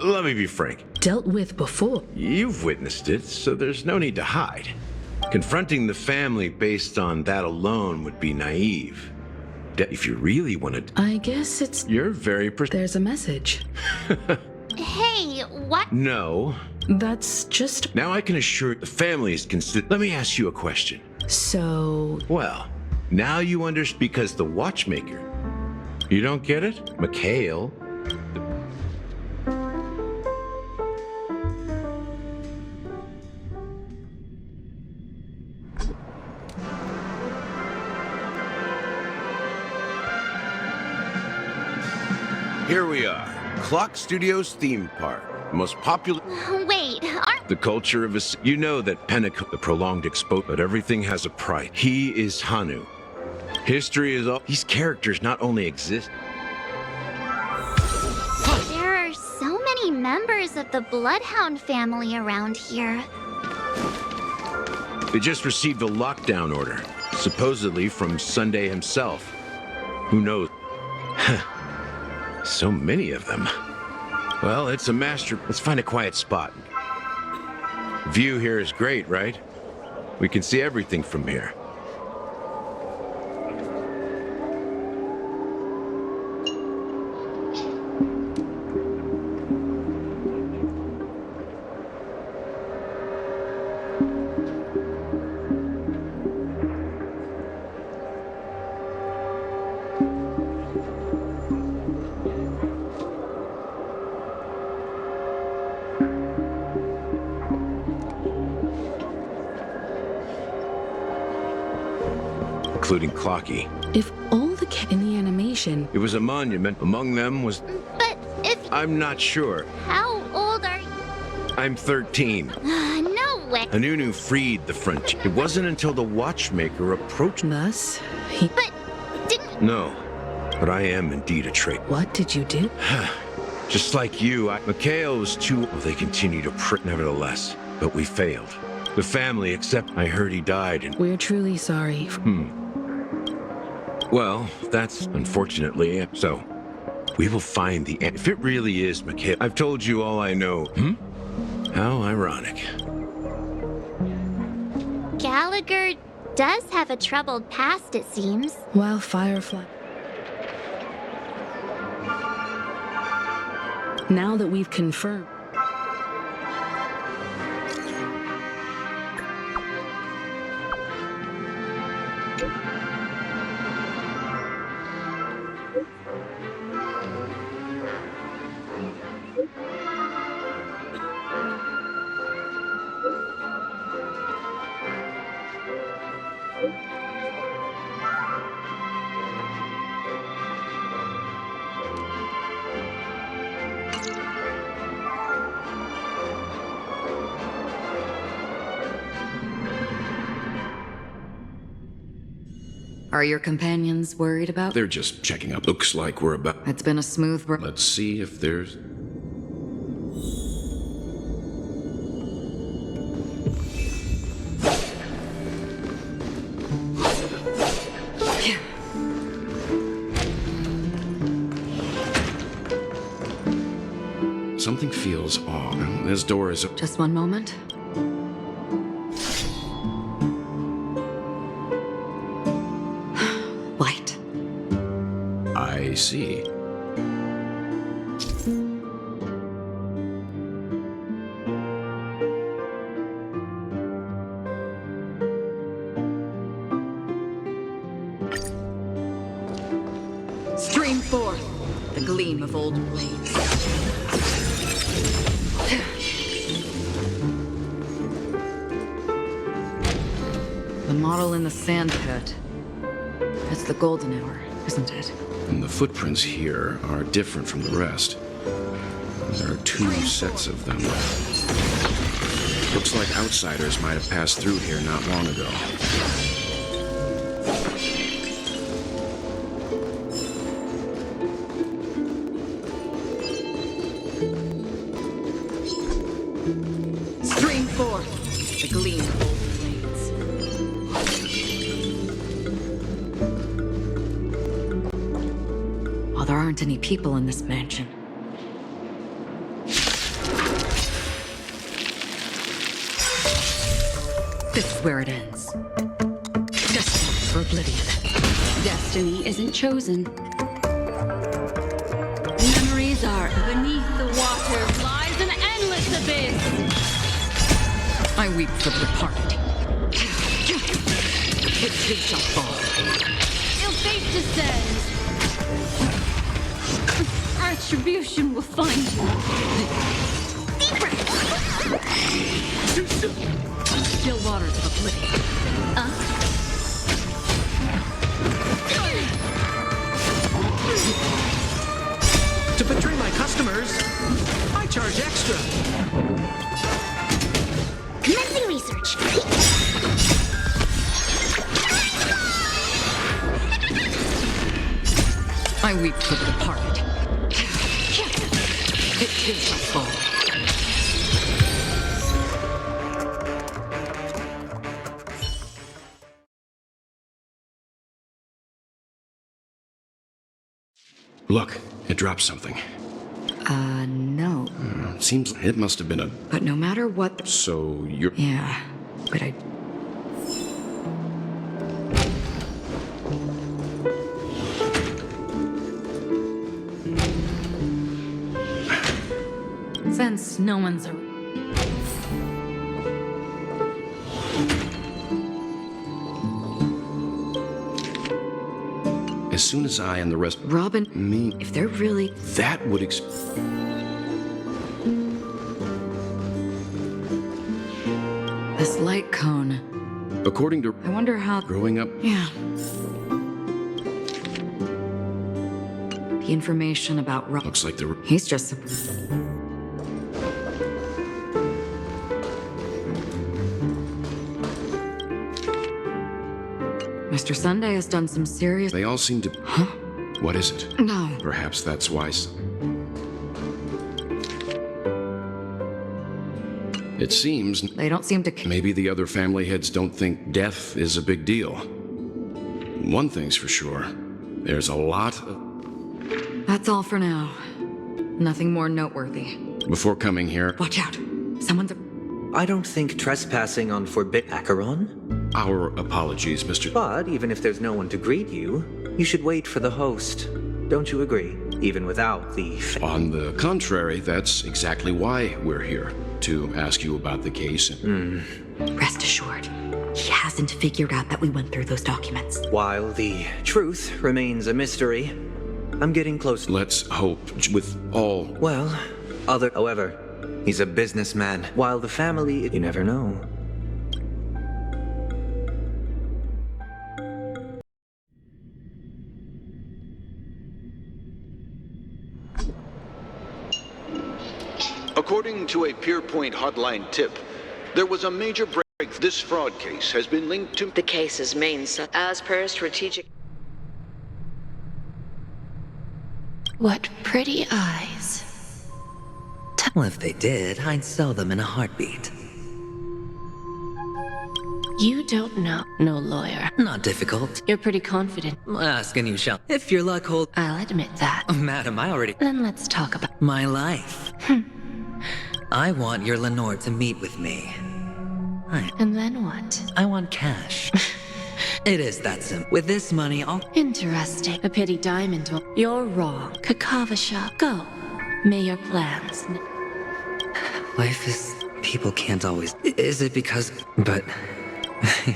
Let me be frank. Dealt with before. You've witnessed it, so there's no need to hide. Confronting the family based on that alone would be naive. If you really wanted... I guess it's... You're very... There's a message. Hey, what? No. That's just... Now I can assure the family is considered... Let me ask you a question. So... Well, now you understand because the watchmaker... You don't get it? Mikhail... Here we are, Clock Studios theme park, the most popular... Wait, aren't... The culture of a... You know that Pentecost, the prolonged expo... But everything has a price. He is Hanu. History is all... These characters not only exist... There are so many members of the Bloodhound family around here. They just received a lockdown order, supposedly from Sunday himself. Who knows? So many of them. Well, it's a master... Let's find a quiet spot. View here is great, right? We can see everything from here. including Clocky. If all the in the animation... It was a monument. Among them was... But if... I'm not sure. How old are you? I'm 13. No way. Anunu freed the frontier. It wasn't until the watchmaker approached... Thus, But didn't... No, but I am indeed a traitor. What did you do? Just like you, Mikhail was too... Well, they continue to prick nevertheless, but we failed. The family, except I heard he died and... We're truly sorry. Well, that's unfortunately it. So, we will find the... If it really is Mikhail... I've told you all I know. How ironic. Gallagher does have a troubled past, it seems. While Firefly... Now that we've confirmed... Are your companions worried about? They're just checking up. Looks like we're about... It's been a smooth... Let's see if there's... Something feels off. This door is... Just one moment. White. I see. Stream forth the gleam of old blades. The model in the sand pit. It's the golden hour, isn't it? And the footprints here are different from the rest. There are two sets of them. Looks like outsiders might have passed through here not long ago. Stream forth the gleam of old blades. Well, there aren't any people in this mansion. This is where it ends. Destiny for oblivion. Destiny isn't chosen. Memories are beneath the waters lies an endless abyss. I weep for the departed. It too shall fall. Till fate descends. Retribution will find you. Still waters of oblivion. To betray my customers, I charge extra. Commencing research. I weep for the departed. It too shall fall. Look, it dropped something. No. Seems it must have been a... But no matter what... So you're... Yeah, but I... Since no one's around... As soon as I and the rest... Robin... Me... If they're really... That would This light cone... According to I wonder how... growing up, Yeah. The information about Rob... looks like the... He's just... Mr. Sunday has done some serious... They all seem to... Huh? What is it? No. Perhaps that's why... It seems... They don't seem to... Maybe the other family heads don't think death is a big deal. One thing's for sure. There's a lot of... That's all for now. Nothing more noteworthy. Before coming here... Watch out. Someone's... I don't think trespassing on forbidden Acheron. Our apologies, Mr. But even if there's no one to greet you, you should wait for the host. Don't you agree? Even without the... On the contrary, that's exactly why we're here. To ask you about the case. Rest assured, he hasn't figured out that we went through those documents. While the truth remains a mystery, I'm getting close. Let's hope with all... Well, however, he's a businessman. While the family, you never know. According to a Pierpoint hotline tip, there was a major break. This fraud case has been linked to... The case's main as per strategic... What pretty eyes. Well, if they did, I'd sell them in a heartbeat. You don't know. No lawyer. Not difficult. You're pretty confident. Ask and you shall. If your luck holds... I'll admit that. Oh, madam, I already... Then let's talk about... My life. I want your Lenore to meet with me. And then what? I want cash. It is that simple. With this money, I'll... Interesting. A pity diamond will... You're wrong. Kakavasha, go. May your plans... Life is... People can't always... Is it because... But...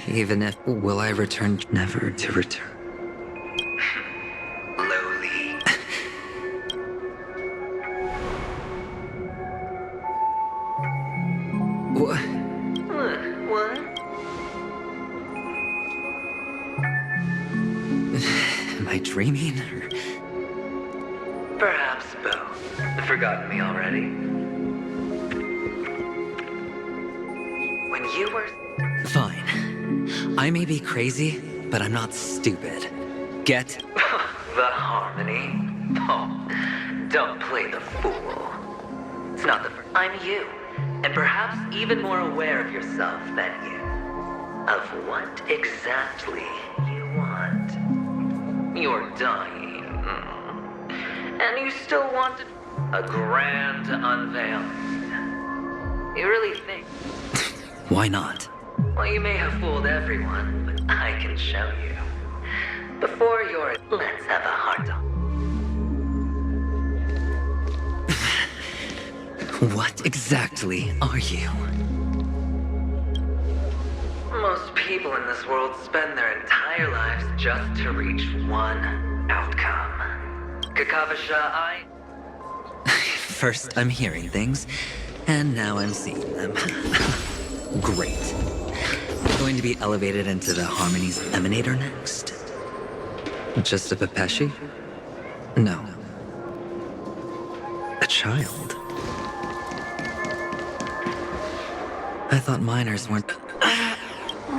Even if... Will I return? Never to return. Lowly. What? What? Am I dreaming? Or... Perhaps both. Forgotten me already? When you were... Fine. I may be crazy, but I'm not stupid. Get... The harmony? Oh, don't play the fool. It's not the first... I'm you. And perhaps even more aware of yourself than you. Of what exactly you want. You're dying. And you still wanted a grand unveiling. You really think... Why not? Well, you may have fooled everyone, but I can show you. Before your... Let's have a heart-talk. What exactly are you? Most people in this world spend their entire lives just to reach one outcome. Kakavasha, First, I'm hearing things, and now I'm seeing them. Great. Going to be elevated into the Harmony's Emanator next? Just a Pepeshi? No. A child? I thought minors weren't...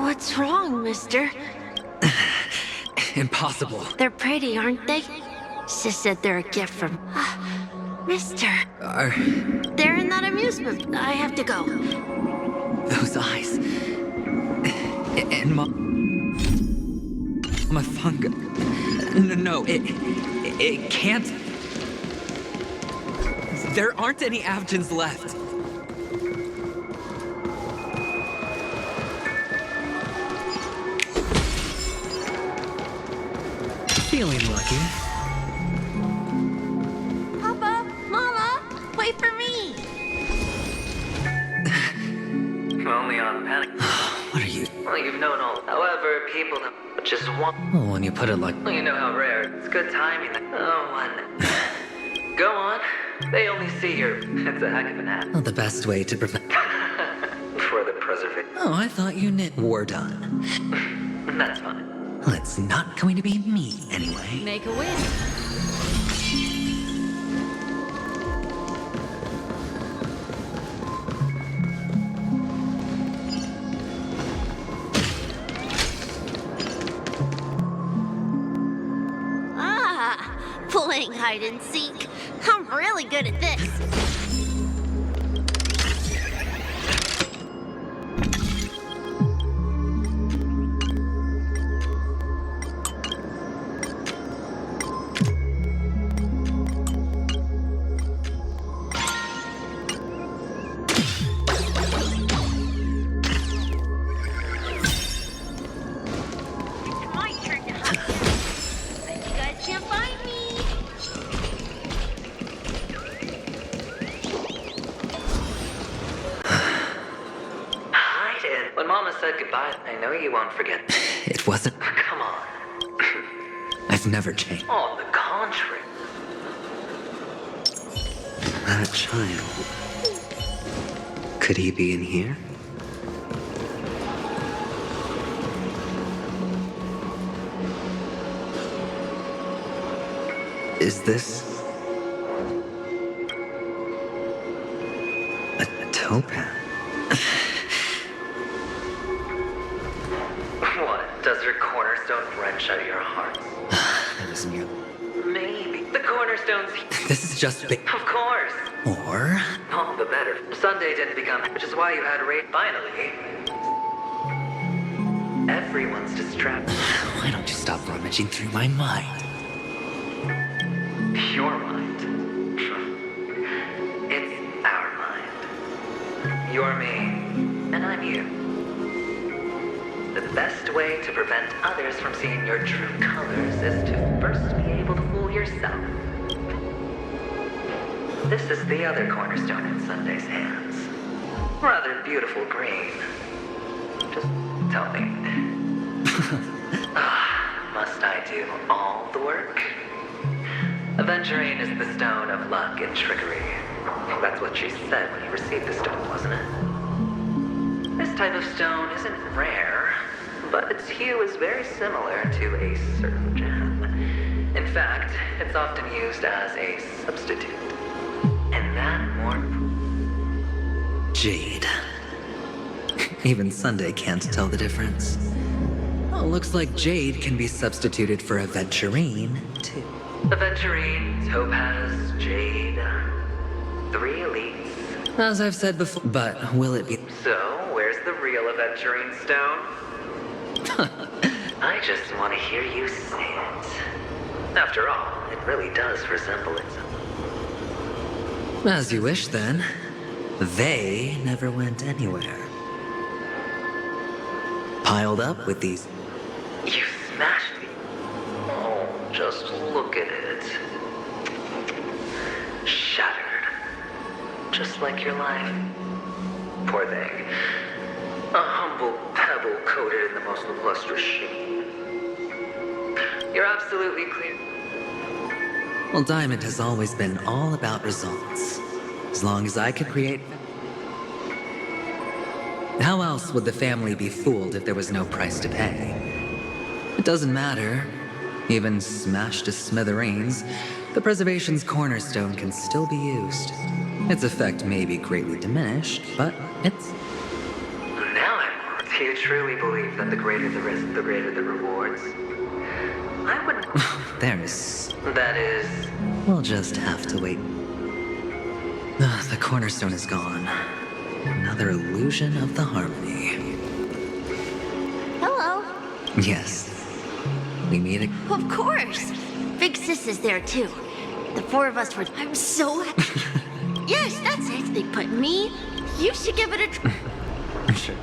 What's wrong, mister? Impossible. They're pretty, aren't they? Sis said they're a gift from... Mister. They're in that amusement. I have to go. Those eyes. And my funga. No, it can't. There aren't any Avgens left. Feeling lucky. Papa, Mama, wait for me. Only on panic. What are you? Well, you've known all. However, people don't just want. Well, when you put it like. Well, you know how rare. It's good timing. Oh, one. Go on. They only see your. It's a heck of an ad. Well, the best way to prevent. For the preservation. Oh, I thought you knit. We're done. That's fine. Well, it's not going to be me anyway. Make a wish. Playing hide and seek. I'm really good at this. When Mama said goodbye, I know you won't forget. It wasn't. Come on. I've never changed. On the contrary. That child. Could he be in here? Is this a topaz? What? Does your cornerstone wrench out your heart? That was near. Maybe. The cornerstone's... This is just big. Of course. Or? All the better. Sunday didn't become... Which is why you had a raid finally. Everyone's distracted. Why don't you stop rummaging through my mind? Your mind. It's our mind. You're me, and I'm you. The best way to prevent others from seeing your true colors is to first be able to fool yourself. This is the other cornerstone in Sunday's hands. Rather beautiful green. Just tell me. Must I do all the work? AnkeRAiA is the stone of luck and trickery. That's what she said when you received the stone, wasn't it? This type of stone isn't rare, but its hue is very similar to a certain gem. In fact, it's often used as a substitute. And that more... Jade. Even Sunday can't tell the difference. Oh, looks like Jade can be substituted for AnkeRAiA, too. AnkeRAiA, Topaz, Jade. 3 elites. As I've said before, but will it be... So, where's the real AnkeRAiA stone? I just want to hear you say it. After all, it really does resemble it. As you wish, then. They never went anywhere. Piled up with these... You smashed me. Oh, just look at it. Shattered. Just like your life. Poor thing. A humble pebble coated in the most lustrous sheen. You're absolutely clear. Well, Diamond has always been all about results. As long as I could create... How else would the family be fooled if there was no price to pay? It doesn't matter. Even smashed to smithereens, the preservation's cornerstone can still be used. Its effect may be greatly diminished, but it's... Now do you truly believe that the greater the risk, the greater the rewards? I wouldn't... There's... That is... We'll just have to wait. The cornerstone is gone. Another illusion of the harmony. Hello. Yes. We meet again. Of course. Big Sis is there too. The 4 of us were... I'm so happy. Yes, that's it. They put me... You should give it a... Sure.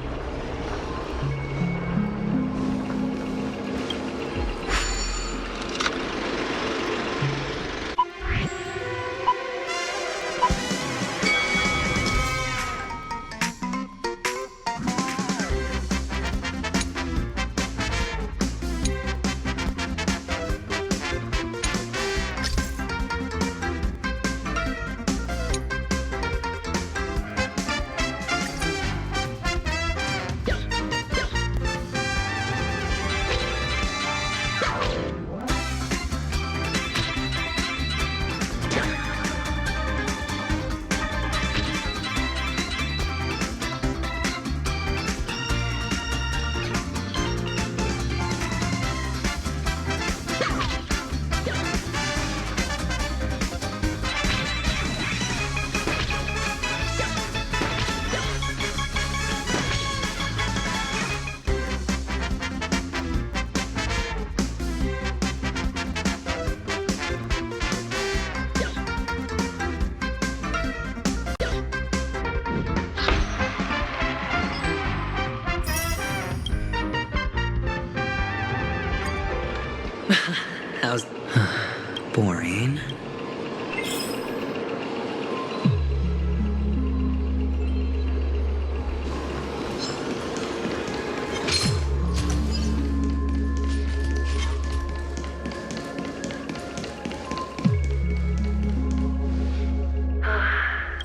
boring.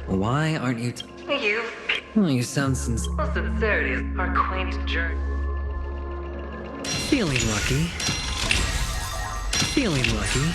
Why aren't you? Oh, you sound sincere. Sincerity is our quaint journey. Feeling lucky. Feeling lucky.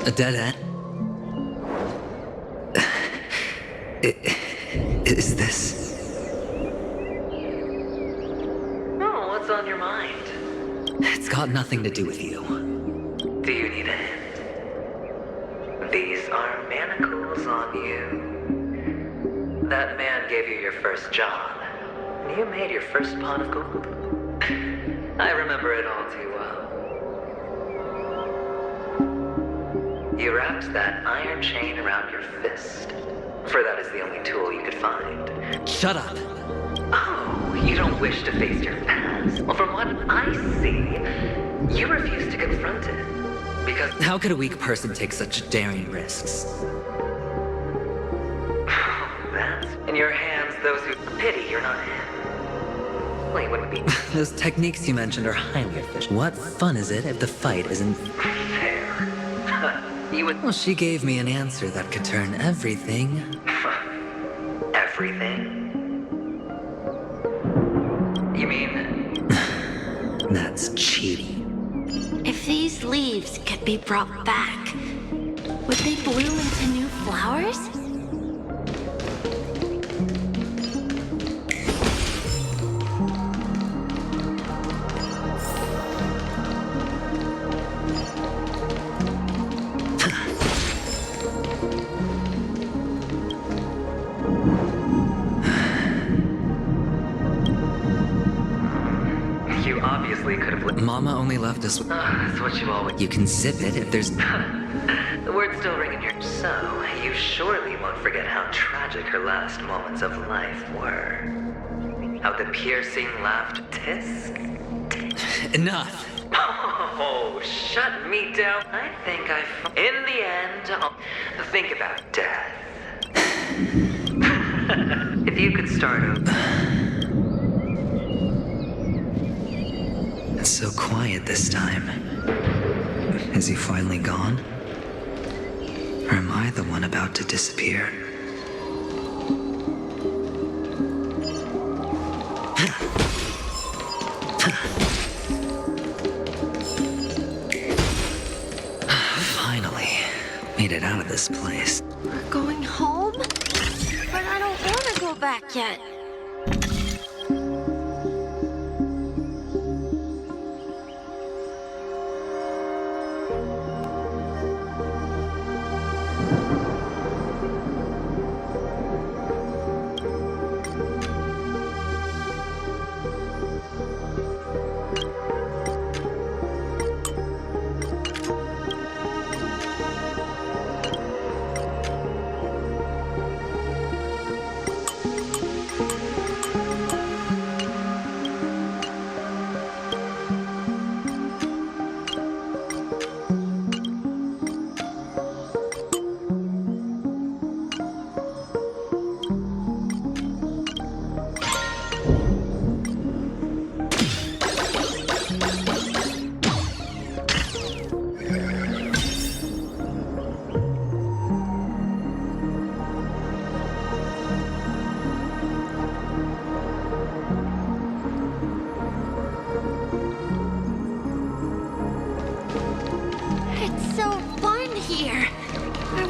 A dead end? Is this... Oh, what's on your mind? It's got nothing to do with you. Do you need a hint? These are manacles on you. That man gave you your first job. You made your first pot of gold. I remember it all too well. You wrapped that iron chain around your fist, for that is the only tool you could find. Shut up! Oh, you don't wish to face your past? Well, from what I see, you refuse to confront it. Because... How could a weak person take such daring risks? That's... In your hands, those who pity you're not him. Well, you wouldn't be... Those techniques you mentioned are highly efficient. What fun is it if the fight isn't... fair? You would... Well, she gave me an answer that could turn everything... Everything? You mean... That's cheating. If these leaves could be brought back, would they bloom into new flowers? Mama only left us... That's what you always... You can zip it if there's... The word's still ringing here. So, you surely won't forget how tragic her last moments of life were. How the piercing laughed tisk? Enough! Oh, shut me down. I think in the end, I'll think about death. If you could start over... It's so quiet this time. Is he finally gone? Or am I the one about to disappear? Finally, made it out of this place. We're going home? But I don't want to go back yet.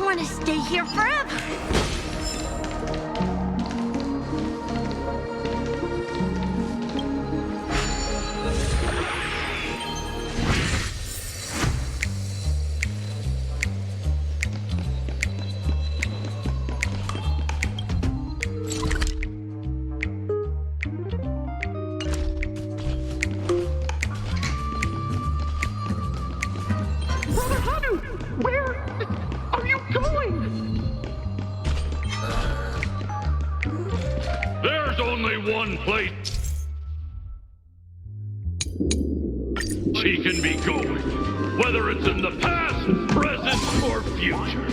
want to stay here forever. There's only one place he can be going, whether it's in the past, present, or future.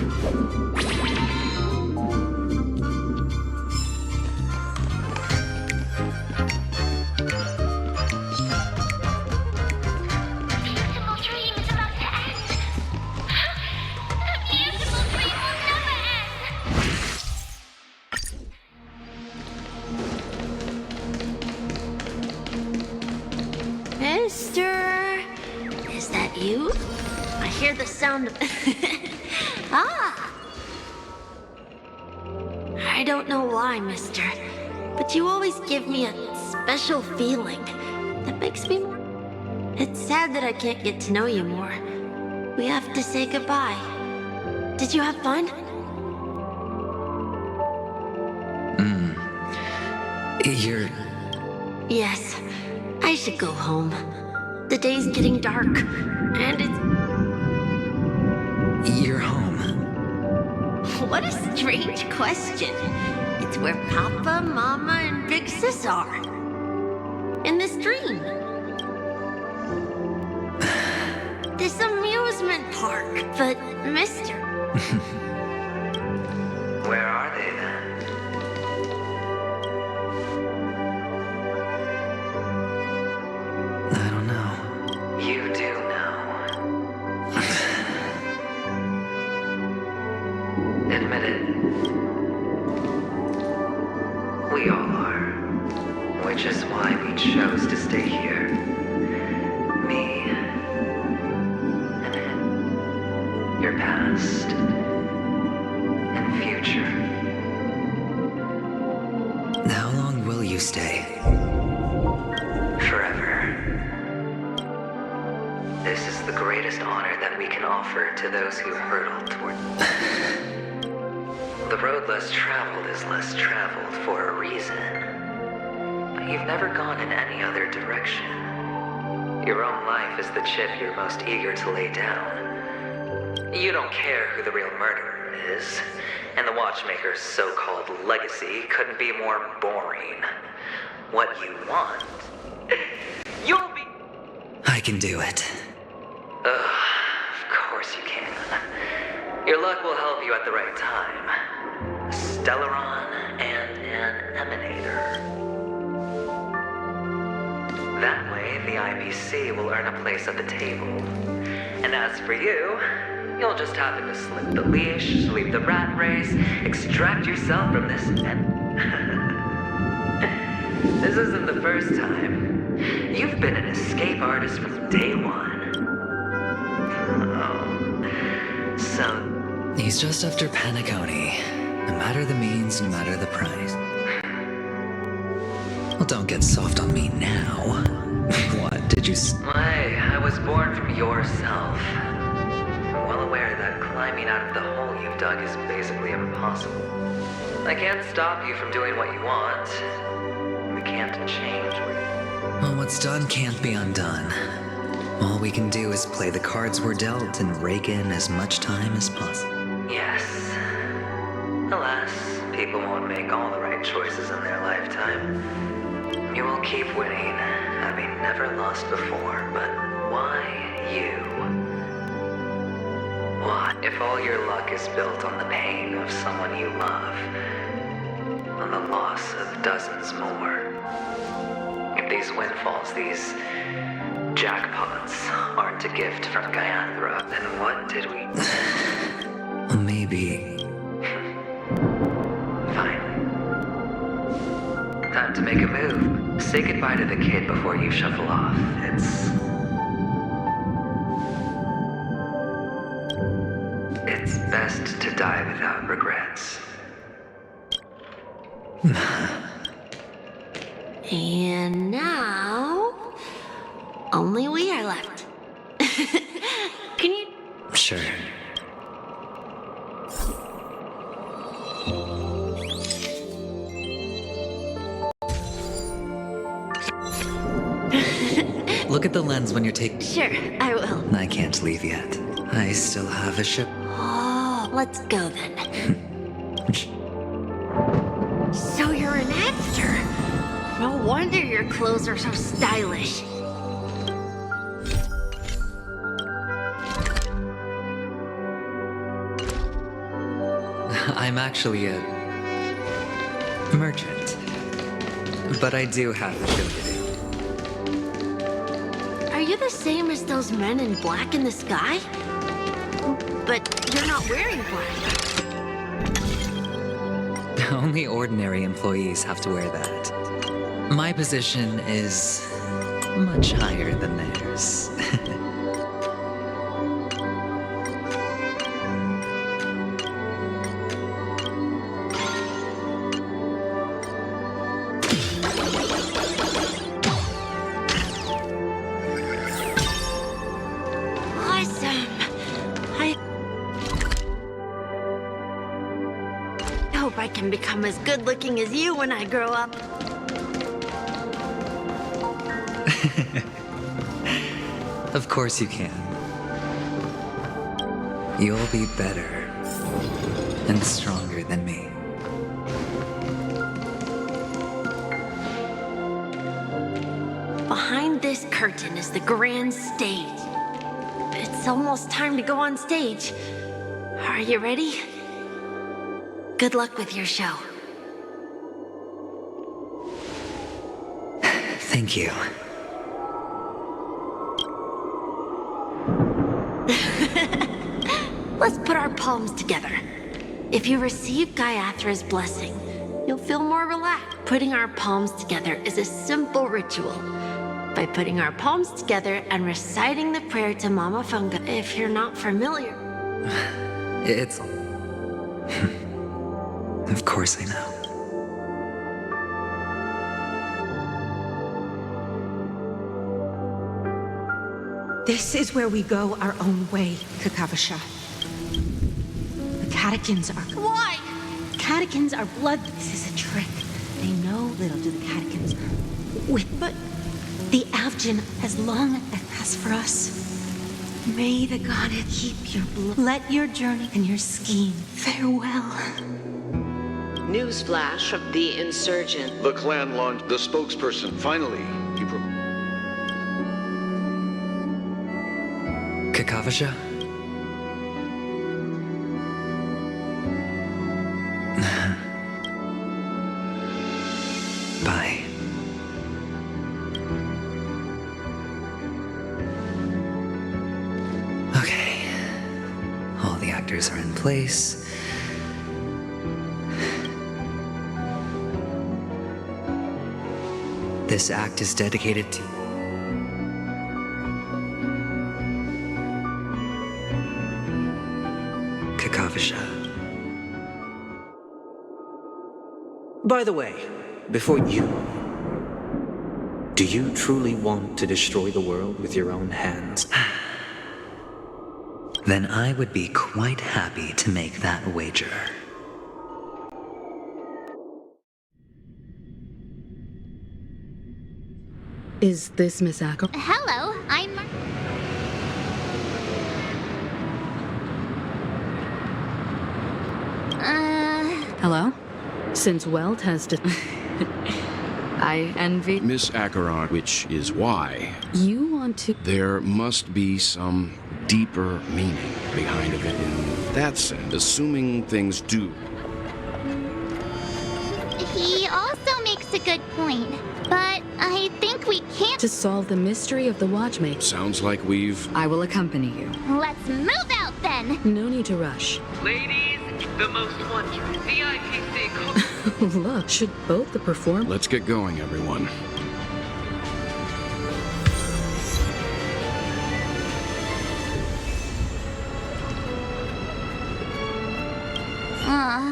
Mister, is that you? I hear the sound of... Ah! I don't know why, mister, but you always give me a special feeling that makes me more... It's sad that I can't get to know you more. We have to say goodbye. Did you have fun? You're... Yes. I should go home. The day's getting dark, and it's... You're home. What a strange question. It's where Papa, Mama, and Big Sis are. In this dream. This amusement park, but mister... Where are they then? I don't know. You do know. Admit it. We all are. Which is why we chose to stay here. Me. And it. Your past. And future. How long will you stay? Forever. This is the greatest honor that we can offer to those who hurtle toward... The road less traveled is less traveled for a reason. But you've never gone in any other direction. Your own life is the chip you're most eager to lay down. You don't care who the real murderer is, and the watchmaker's so-called legacy couldn't be more boring. What you want... You'll be... I can do it. Of course you can. Your luck will help you at the right time. A Stellaron and an Emanator. That way, the IPC will earn a place at the table. And as for you, you'll just happen to slip the leash, sweep the rat race, extract yourself from this... This isn't the first time. You've been an escape artist from day one. Oh. So... He's just after Penacony. No matter the means, no matter the price. Well, don't get soft on me now. What, did you... Hey, I was born from yourself. I'm well aware that climbing out of the hole you've dug is basically impossible. I can't stop you from doing what you want. We can't change what... Well, what's done can't be undone. All we can do is play the cards we're dealt and rake in as much time as possible. Yes. Alas, people won't make all the right choices in their lifetime. You will keep winning, having never lost before, but why you? What if all your luck is built on the pain of someone you love? On the loss of dozens more? If these windfalls, these jackpots, aren't a gift from Gaiathra, then what did we... Maybe... Finally. Time to make a move. Say goodbye to the kid before you shuffle off. It's best best to die without regrets. And now, only we are left. Can you? Sure. Look at the lens when you're taking. Sure, I will. I can't leave yet. I still have a ship. Oh, let's go then. So you're an actor? No wonder your clothes are so stylish. I'm actually a merchant. But I do have a show to do. Are you the same as those men in black in the sky? But you're not wearing black. Only ordinary employees have to wear that. My position is much higher than theirs. I can become as good looking as you when I grow up. Of course you can. You'll be better and stronger than me. Behind this curtain is the grand stage. It's almost time to go on stage. Are you ready? Good luck with your show. Thank you. Let's put our palms together. If you receive Gaiathra's blessing, you'll feel more relaxed. Putting our palms together is a simple ritual. By putting our palms together and reciting the prayer to Mama Funga, if you're not familiar. It's... Of course I know. This is where we go our own way, Kakavasha. The catechins are... Why? Catechins are blood. This is a trick. They know little do the catechins. But the Avgin, as long as for us, may the goddess keep your blood. Let your journey and your scheme. Farewell. Newsflash of the insurgent. The clan launched the spokesperson. Finally, he Kakavasha? Bye. Okay. All the actors are in place. This act is dedicated to... Kakavasha. By the way, before you... Do you truly want to destroy the world with your own hands? Then I would be quite happy to make that wager. Is this Miss Acker? Hello, I'm... Hello? Since Welt has to... I envy... Miss AnkeRAiA, which is why... You want to... There must be some deeper meaning behind it in that sense, assuming things do. He also makes a good point, but I think we can't... To solve the mystery of the watchmaker. Sounds like we've... I will accompany you. Let's move out then! No need to rush. Ladies, the most wondrous VIPC... Look, should both the perform... Let's get going, everyone.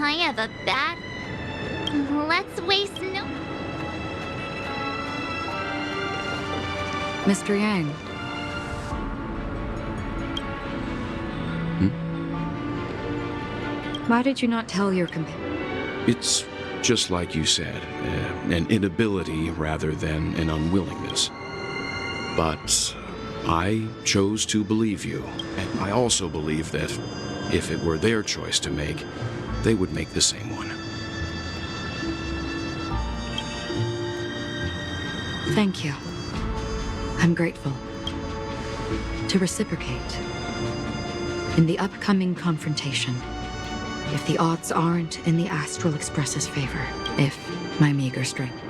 I have a bad... Let's waste no... Mr. Yang. Why did you not tell your companion? It's just like you said, an inability rather than an unwillingness. But I chose to believe you, and I also believe that if it were their choice to make, they would make the same one. Thank you. I'm grateful. To reciprocate. In the upcoming confrontation, if the odds aren't in the Astral Express's favor, if my meager strength.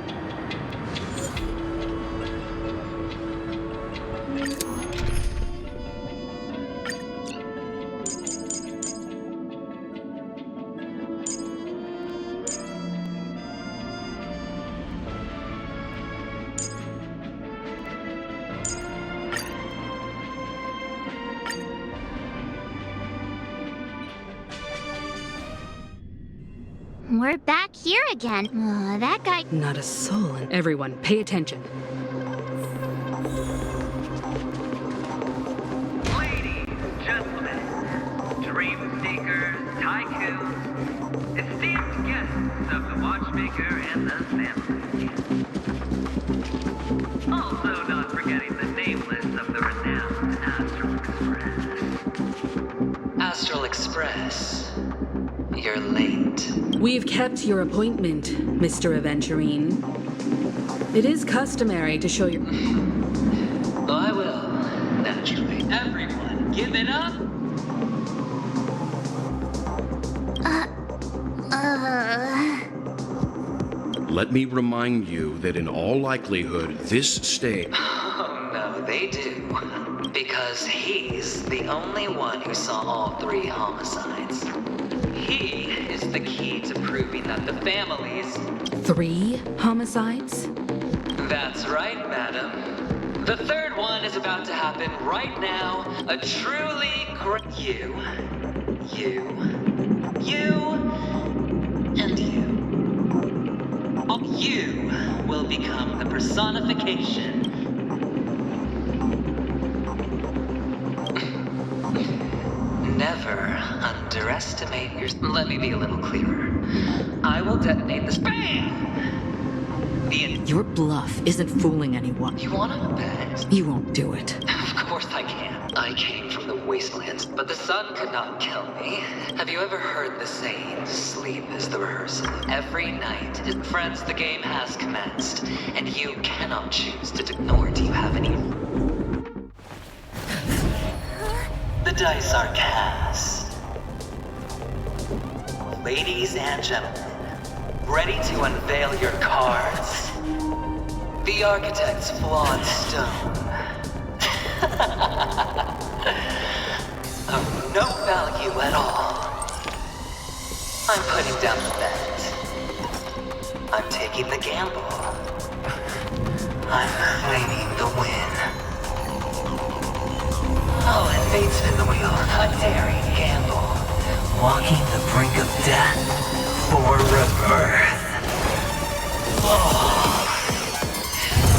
We're back here again. That guy... Not a soul. Everyone, pay attention. Ladies, gentlemen, dream seekers, tycoons, esteemed guests of the Watchmaker and the family. Also not forgetting the nameless of the renowned Astral Express. Astral Express, you're late. We've kept your appointment, Mr. Aventurine. It is customary to show your... Oh, I will, naturally. Everyone, give it up! Let me remind you that in all likelihood, this stage... Oh, no, they do. Because he's the only one who saw all 3 homicides. He is the key to proving that the families... 3 homicides? That's right, madam. The 3rd one is about to happen right now. A truly great... You, and you. You will become the personification. Never underestimate your... Let me be a little clearer. I will detonate the... BAM! Your bluff isn't fooling anyone. You wanna bet? You won't do it. Of course I can. I came from the wastelands, but the sun could not kill me. Have you ever heard the saying, sleep is the rehearsal? Every night, friends, the game has commenced, and you cannot choose to nor do you have any... The dice are cast. Ladies and gentlemen, ready to unveil your cards? The architect's flawed stone. Of no value at all. I'm putting down the bet. I'm taking the gamble. I'm claiming the win. Oh, and fate spin the wheel. A daring gamble. Walking the brink of death for rebirth. Oh.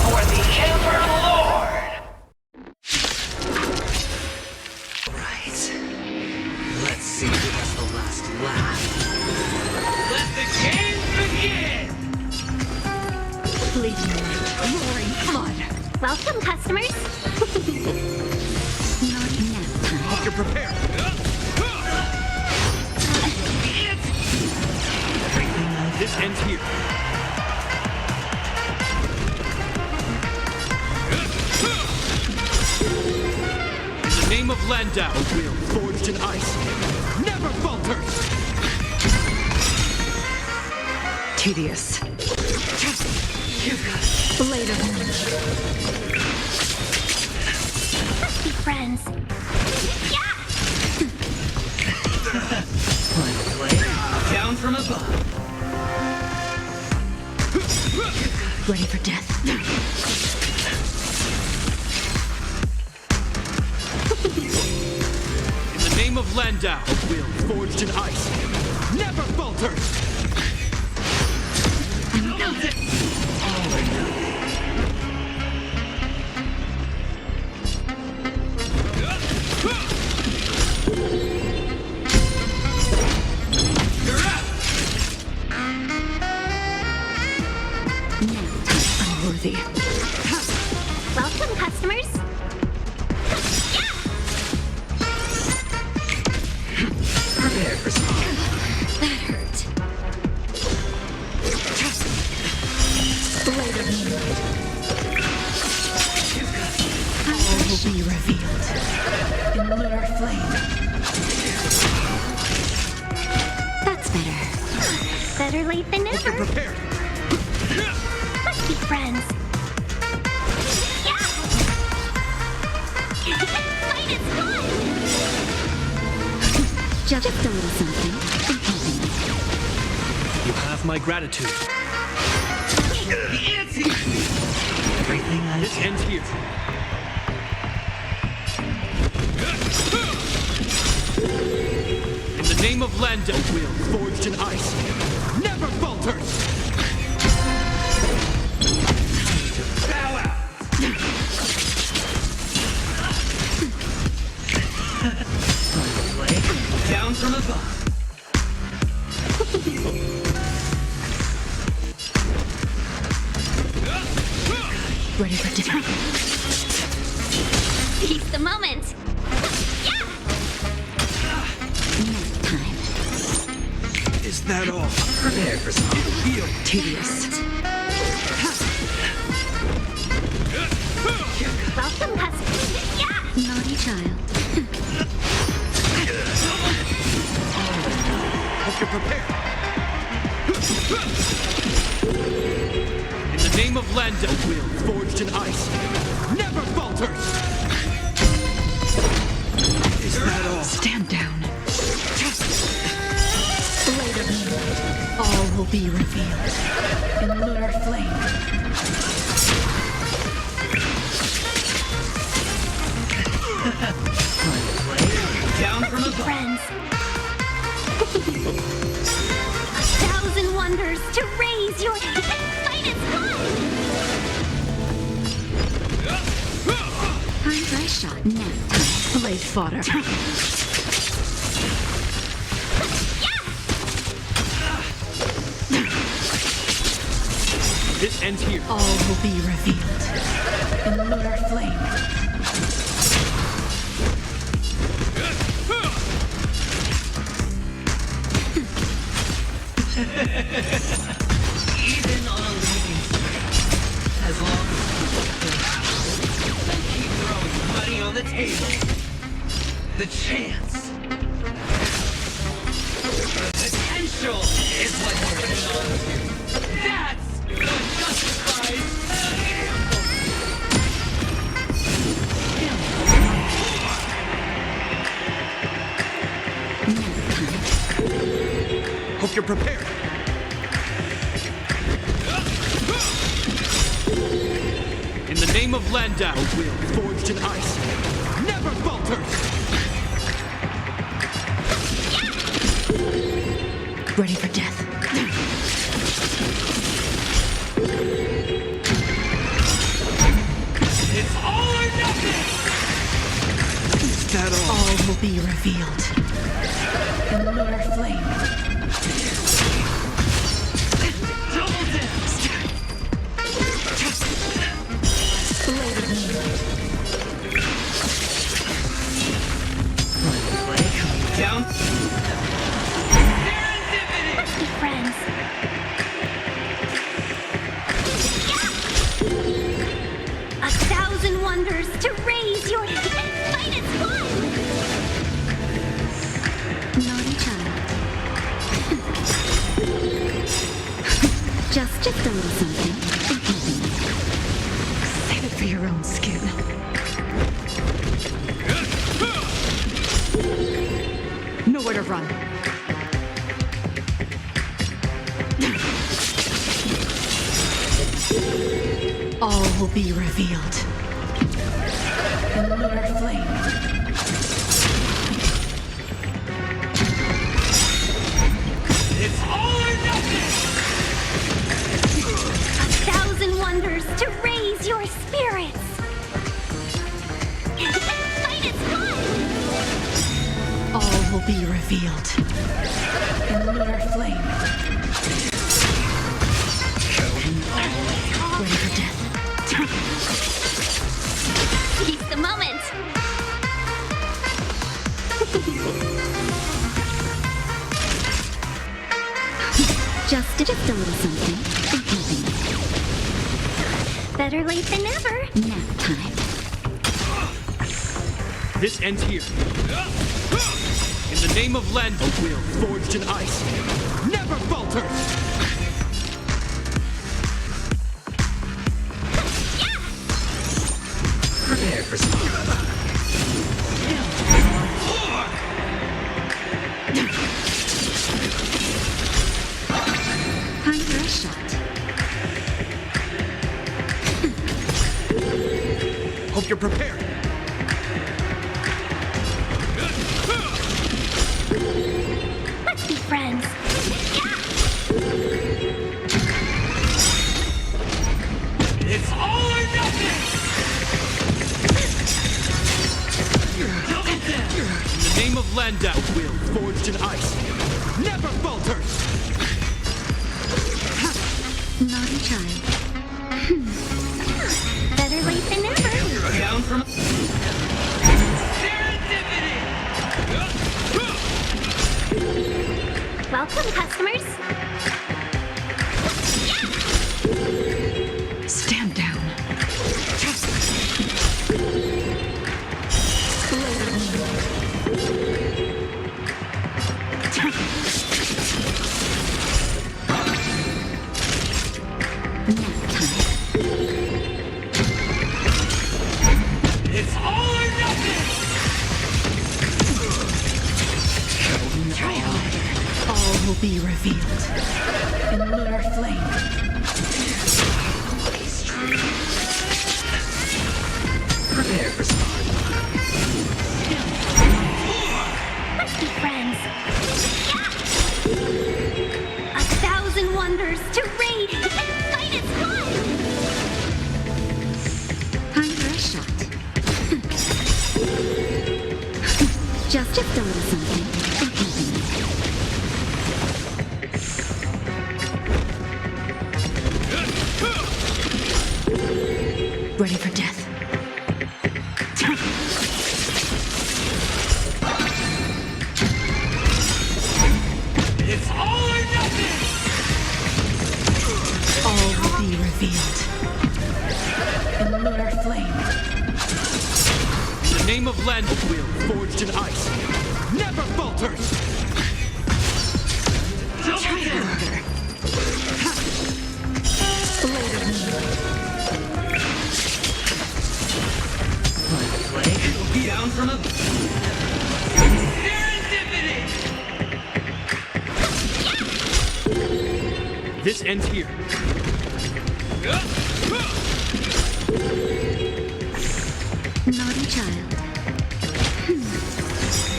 For the Emperor Lord! Right. Let's see who has the last laugh. Let the game begin! Bleeding light, roaring flood. Welcome, customers. Not enough time. Hope you're prepared. This ends here. In the name of Landau, a will forged in ice never falters. Tedious. Blade of Be friends. Yeah! Down from above. Ready for death? In the name of Landau, a will forged in ice never falters! Unworthy. Welcome, customers. Prepare for something. That hurt. Blade of moonlight. All will be revealed in lunar flame. That's better. Better late than never. Get prepared! Let's be friends. Yeah! Fight is fun! Just a little something. You have my gratitude. Everything I This ends here. In the name of Landau, will forged in ice, never falters! Bow out! Down from above. Ready for dinner. Seize the moment. Yeah! Nap time. Is that all? prepare for something. Feel Tedious. Welcome, customer. Yeah! Naughty child. Hope you're prepared. In the name of Landau, will forged in ice, never falters! Is that all? Stand down. Blade of moonlight. All will be revealed in lunar flame. Down from Lucky friends. 1,000 wonders to raise your finest fun. AnkeRAiA shot. Nap time. Blade fodder. This ends here. All will be revealed in lunar flame. Even on a losing streak, as long as you stay out and keep throwing money on the table, the chance, the potential is what you're holding on to. That's what justifies Hope you're prepared. In the name of Landau, will forged in ice, never falters! Ready for death. it's all or nothing! Is that all? All will be revealed in lunar flame. Double down! Blade of moonlight. Down. Let's be friends. Yeah! 1,000 wonders to raise your finest fun. Naughty child. Just a little something. Save it for your own skin. Nowhere to run. All will be revealed in lunar flame. will be revealed in lunar flame. Ready for death. Seize the moment. Just a little something. Better late than never. Nap time. This ends here. In the name of Len, a will forged in ice never falters. Prepare for some. Time for a shot. Hope you're prepared. Let's be friends. It's all or nothing! In the name of Landau, will forged in ice never falters. Naughty child. Better late than never. Down from Welcome, customers. Stand down. It's all or nothing! All will be revealed in lunar flame. Prepare for some. Let's be friends. 1,000 wonders to raid and fight as one. Time for a shot. Just a little something. Ready for death. It's all or nothing! All will be revealed in lunar flame. In the name of Len, a will forged in ice never falters. Try harder. Down from a serendipity! This ends here. Naughty child.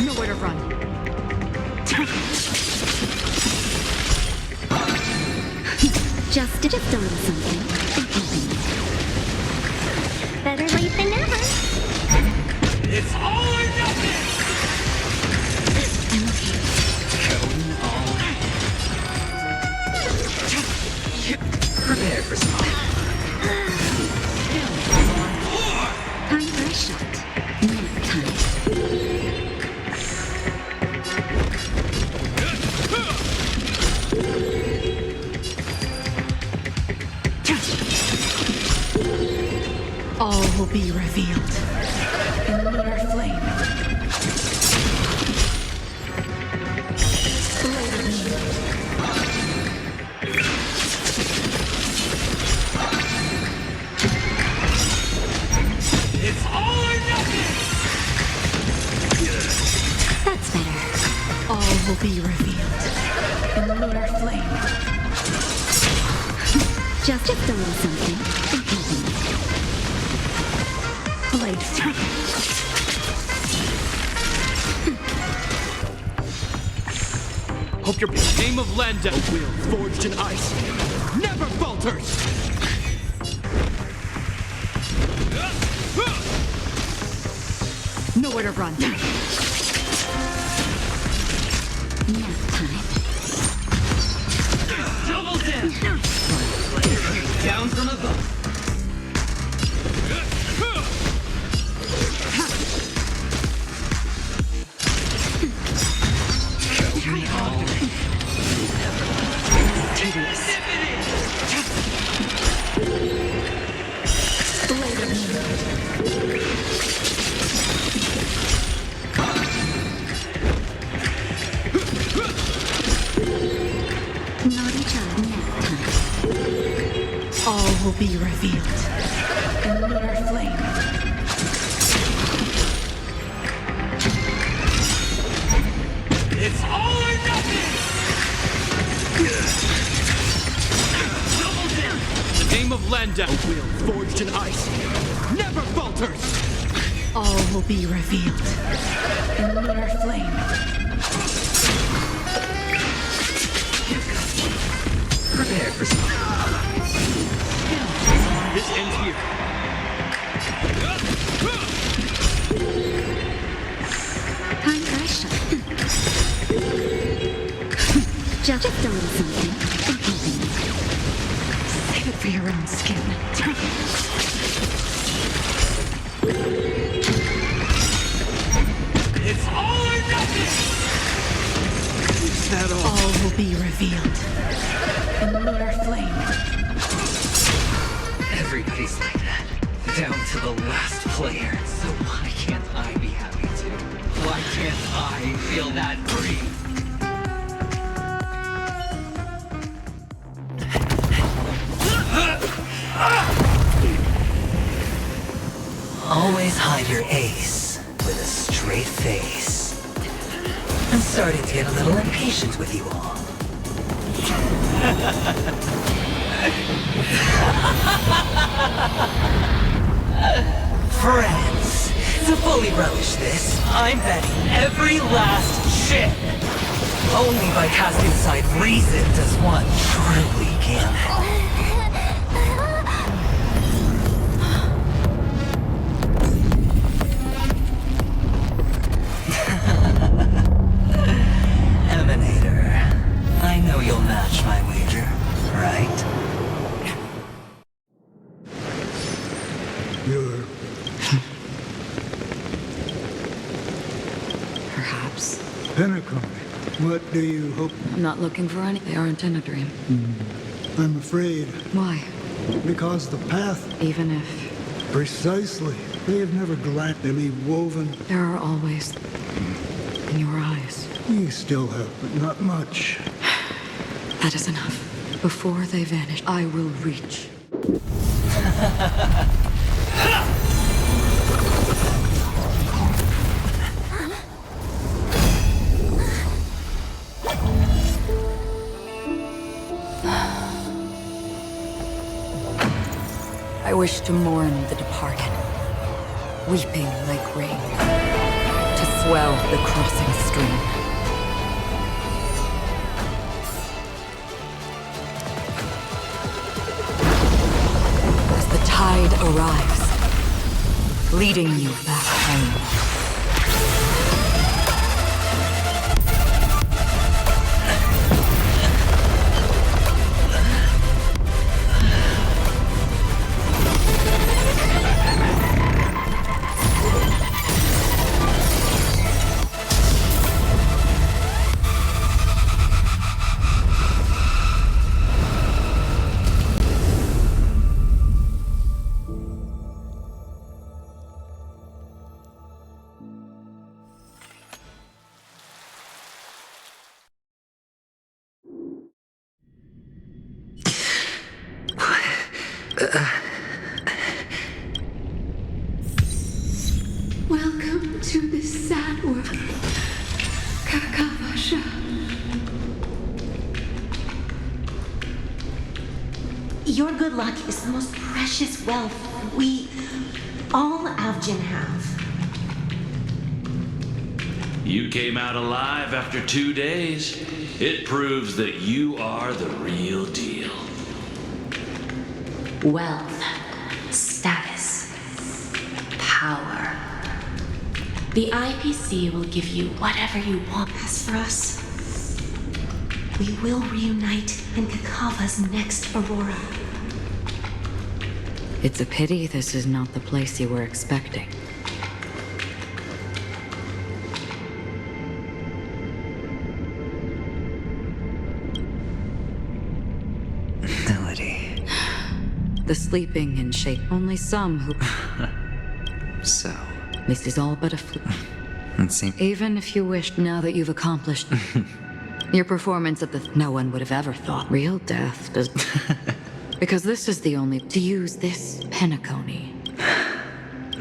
Nowhere to run. Just a little something. Better late than never. It's all or nothing! I'm okay. Prepare for some. Time for a shot. Nap time. All will be revealed in lunar flame. It's all or nothing! That's better. All will be revealed in lunar flame. Just a little something. Blade strike. Hope your name of Landau, will forged in ice never falters. Nowhere to run. Double down! Down from above. All will be revealed in lunar flame. It's all or nothing! Double down! The name of Landa, a will forged in ice, never falters! All will be revealed in lunar flame. Prepare for something. This ends here. AnkeRAiA. Just a little something. Save it for your own skin. It's all or nothing! Is that all? All will be revealed in lunar flame. Everybody's like that, down to the last player. So why can't I be happy too? Why can't I feel that free? Always hide your ace with a straight face. I'm starting to get a little impatient with you all. Friends, to fully relish this, I'm betting every last chip. Only by casting aside reason does one truly gamble. Emanator, I know you'll match my wager, right? Perhaps. Pinnacle, what do you hope? I'm not looking for any. They aren't in a dream. I'm afraid. Why? Because the path, Even if precisely, they have never gladly woven. there are always in your eyes. You still have, but not much. That is enough. Before they vanish, I will reach. I wish to mourn the departed, weeping like rain, to swell the crossing stream. As the tide arrives, leading you back home. Welcome to this sad world, AnkeRAiA. Your good luck is the most precious wealth we, all Avgin, have. You came out alive after 2 days. It proves that you are the real deal. Wealth, status, power. The IPC will give you whatever you want. As for us, We will reunite in Kakava's next Aurora. It's a pity this is not the place you were expecting. Melody. The sleeping and shake. Only some who... So, This is all but a fluke. it seems... Even if you wished, now that you've accomplished... your performance at the... No one would have ever thought. Real death does... Because this is the only... To use this Penacony.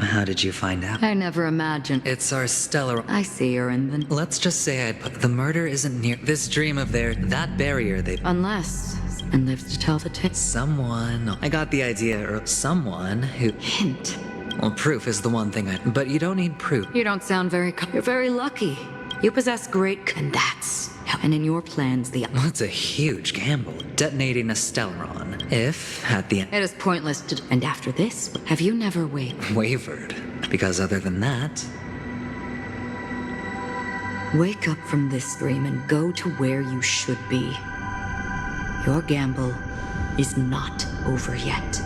How did you find out? I never imagined... It's our stellar... I see her in the... Let's just say I'd put... The murder isn't near... This dream of theirs... That barrier they... Unless... And lives to tell the tale. Someone... I got the idea, or someone who... Hint. Well, proof is the one thing I... But you don't need proof. You don't sound very... You're very lucky. You possess great... And that's... And in your plans, the... That's a huge gamble. Detonating a Stellaron. If, at the end... It is pointless to... And after this, have you never wavered? Because other than that... Wake up from this dream and go to where you should be. Your gamble is not over yet.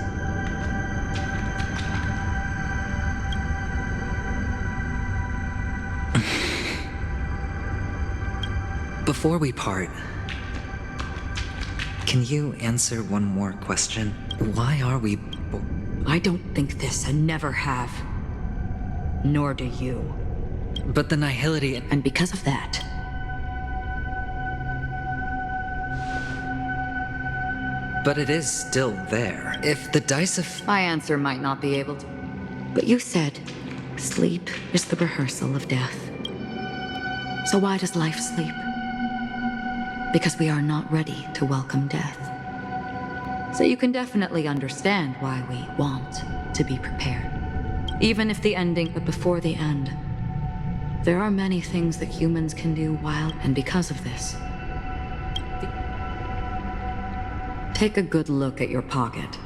Before we part, can you answer one more question? Why are we... I don't think this and never have. Nor do you. But the nihility... And because of that... But it is still there. If the dice of... My answer might not be able to... But you said, sleep is the rehearsal of death. So why does life sleep? Because we are not ready to welcome death. So you can definitely understand why we want to be prepared. Even if the ending, but before the end, there are many things that humans can do while, and because of this. Take a good look at your pocket.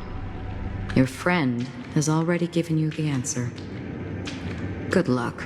Your friend has already given you the answer. Good luck.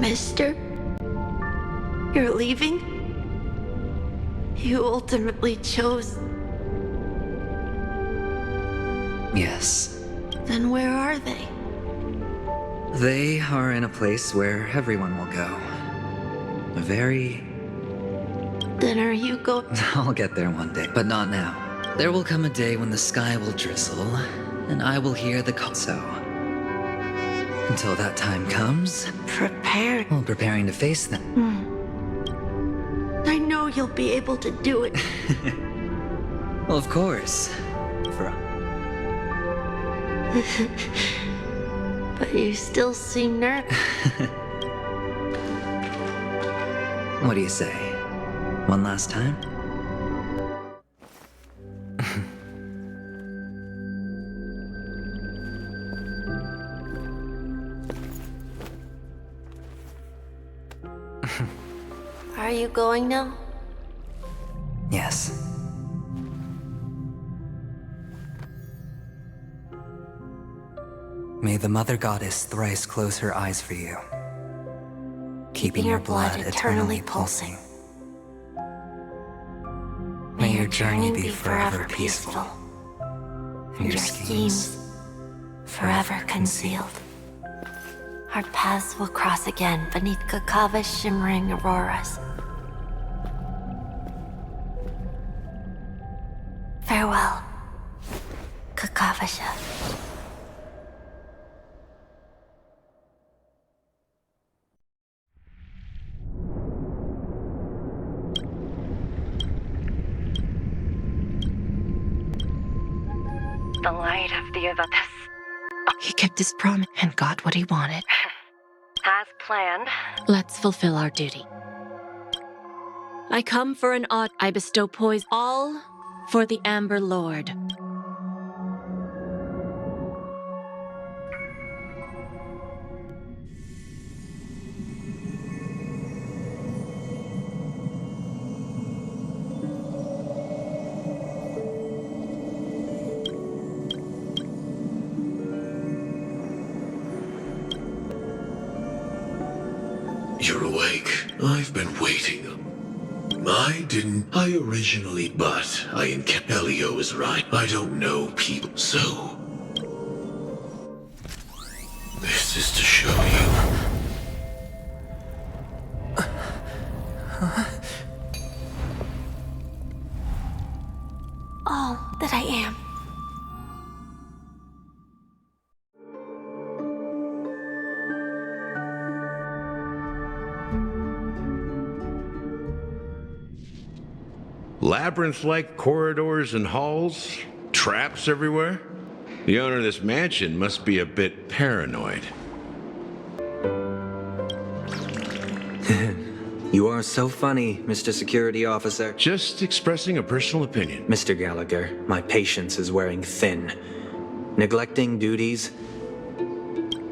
Mister? You're leaving? You ultimately chose... Yes. Then where are they? They are in a place where everyone will go. A very... Then are you going... I'll get there one day, but not now. There will come a day when the sky will drizzle, and I will hear the call. So, until that time comes... Prepared. Well, preparing to face them. I know you'll be able to do it. Well, of course. But you still seem nervous. What do you say? One last time? Are you going now? Yes. May the Mother Goddess thrice close her eyes for you, keeping your blood eternally pulsing. May your journey be forever peaceful, and your schemes forever concealed. Our paths will cross again beneath Kakava's shimmering auroras. Farewell, Kakava. Akavasha. The light of the event. He kept his promise and got what he wanted. As planned. Let's fulfill our duty. I come for an odd. I bestow poise all for the Amber Lord. You're awake. I've been waiting. I originally, but AnkeRAiA is right. I don't know people, so... This is to show you. All that I am. Labyrinth-like corridors and halls? Traps everywhere? The owner of this mansion must be a bit paranoid. You are so funny, Mr. Security Officer. Just expressing a personal opinion. Mr. Gallagher, my patience is wearing thin. Neglecting duties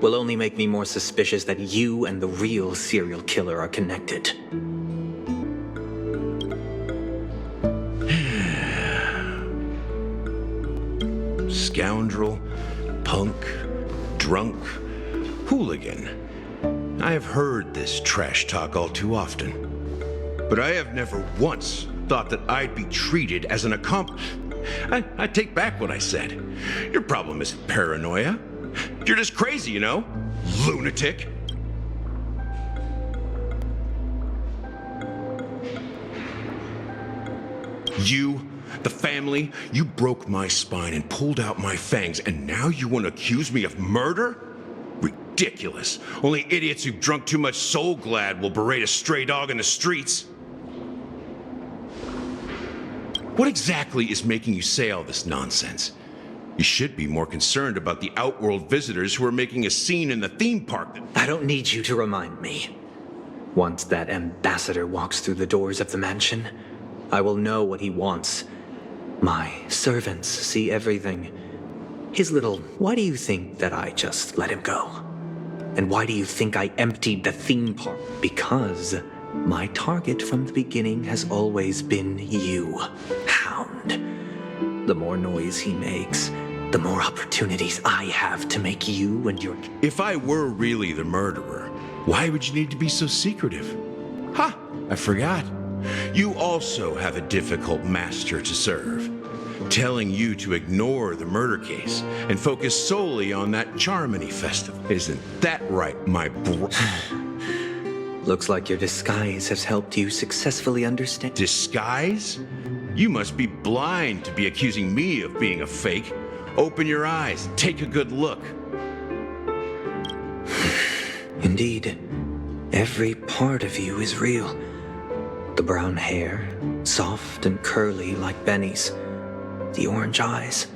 will only make me more suspicious that you and the real serial killer are connected. Scoundrel, punk, drunk, hooligan. I have heard this trash talk all too often. But I have never once thought that I'd be treated as an accomplice. I take back what I said. Your problem isn't paranoia. You're just crazy, you know? Lunatic. You, the family, you broke my spine and pulled out my fangs, and now you want to accuse me of murder? Ridiculous. Only idiots who've drunk too much Soul Glad will berate a stray dog in the streets. What exactly is making you say all this nonsense? You should be more concerned about the Outworld visitors who are making a scene in the theme park. I don't need you to remind me. Once that ambassador walks through the doors of the mansion, I will know what he wants. My servants see everything. His little, why do you think that I just let him go? And why do you think I emptied the theme park? Because my target from the beginning has always been you, Hound. The more noise he makes, the more opportunities I have to make you and your... If I were really the murderer, why would you need to be so secretive? Ha! I forgot. You also have a difficult master to serve, telling you to ignore the murder case and focus solely on that Charmony festival. Isn't that right, my bro? Looks like your disguise has helped you successfully understand. Disguise? You must be blind to be accusing me of being a fake. Open your eyes and take a good look. Indeed, every part of you is real. The brown hair, soft and curly like Benny's. The orange eyes,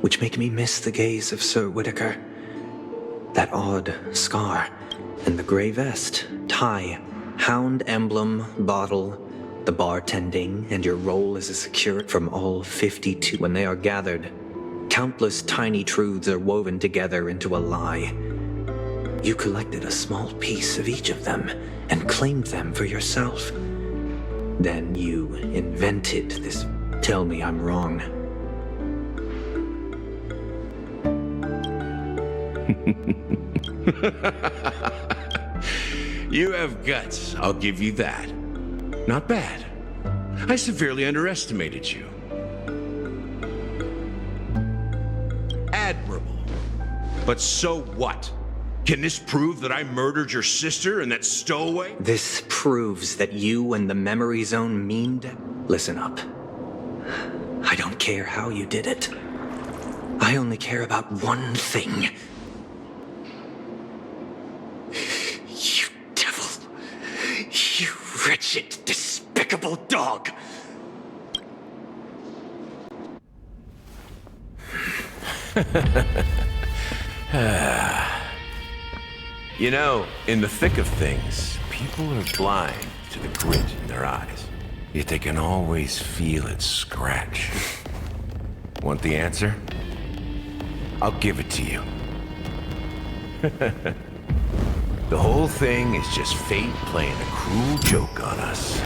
which make me miss the gaze of Sir Whitaker. That odd scar, and the gray vest, tie, hound emblem, bottle, the bartending, and your role as a security from all 52. When they are gathered, countless tiny truths are woven together into a lie. You collected a small piece of each of them and claimed them for yourself. Then you invented this. Tell me I'm wrong. You have guts, I'll give you that. Not bad. I severely underestimated you. Admirable. But so what? Can this prove that I murdered your sister and that stowaway? This proves that you and the Memory Zone mean... Listen up. I don't care how you did it. I only care about one thing. You devil. You wretched, despicable dog. You know, in the thick of things, people are blind to the grit in their eyes. Yet they can always feel it scratch. Want the answer? I'll give it to you. The whole thing is just fate playing a cruel joke on us.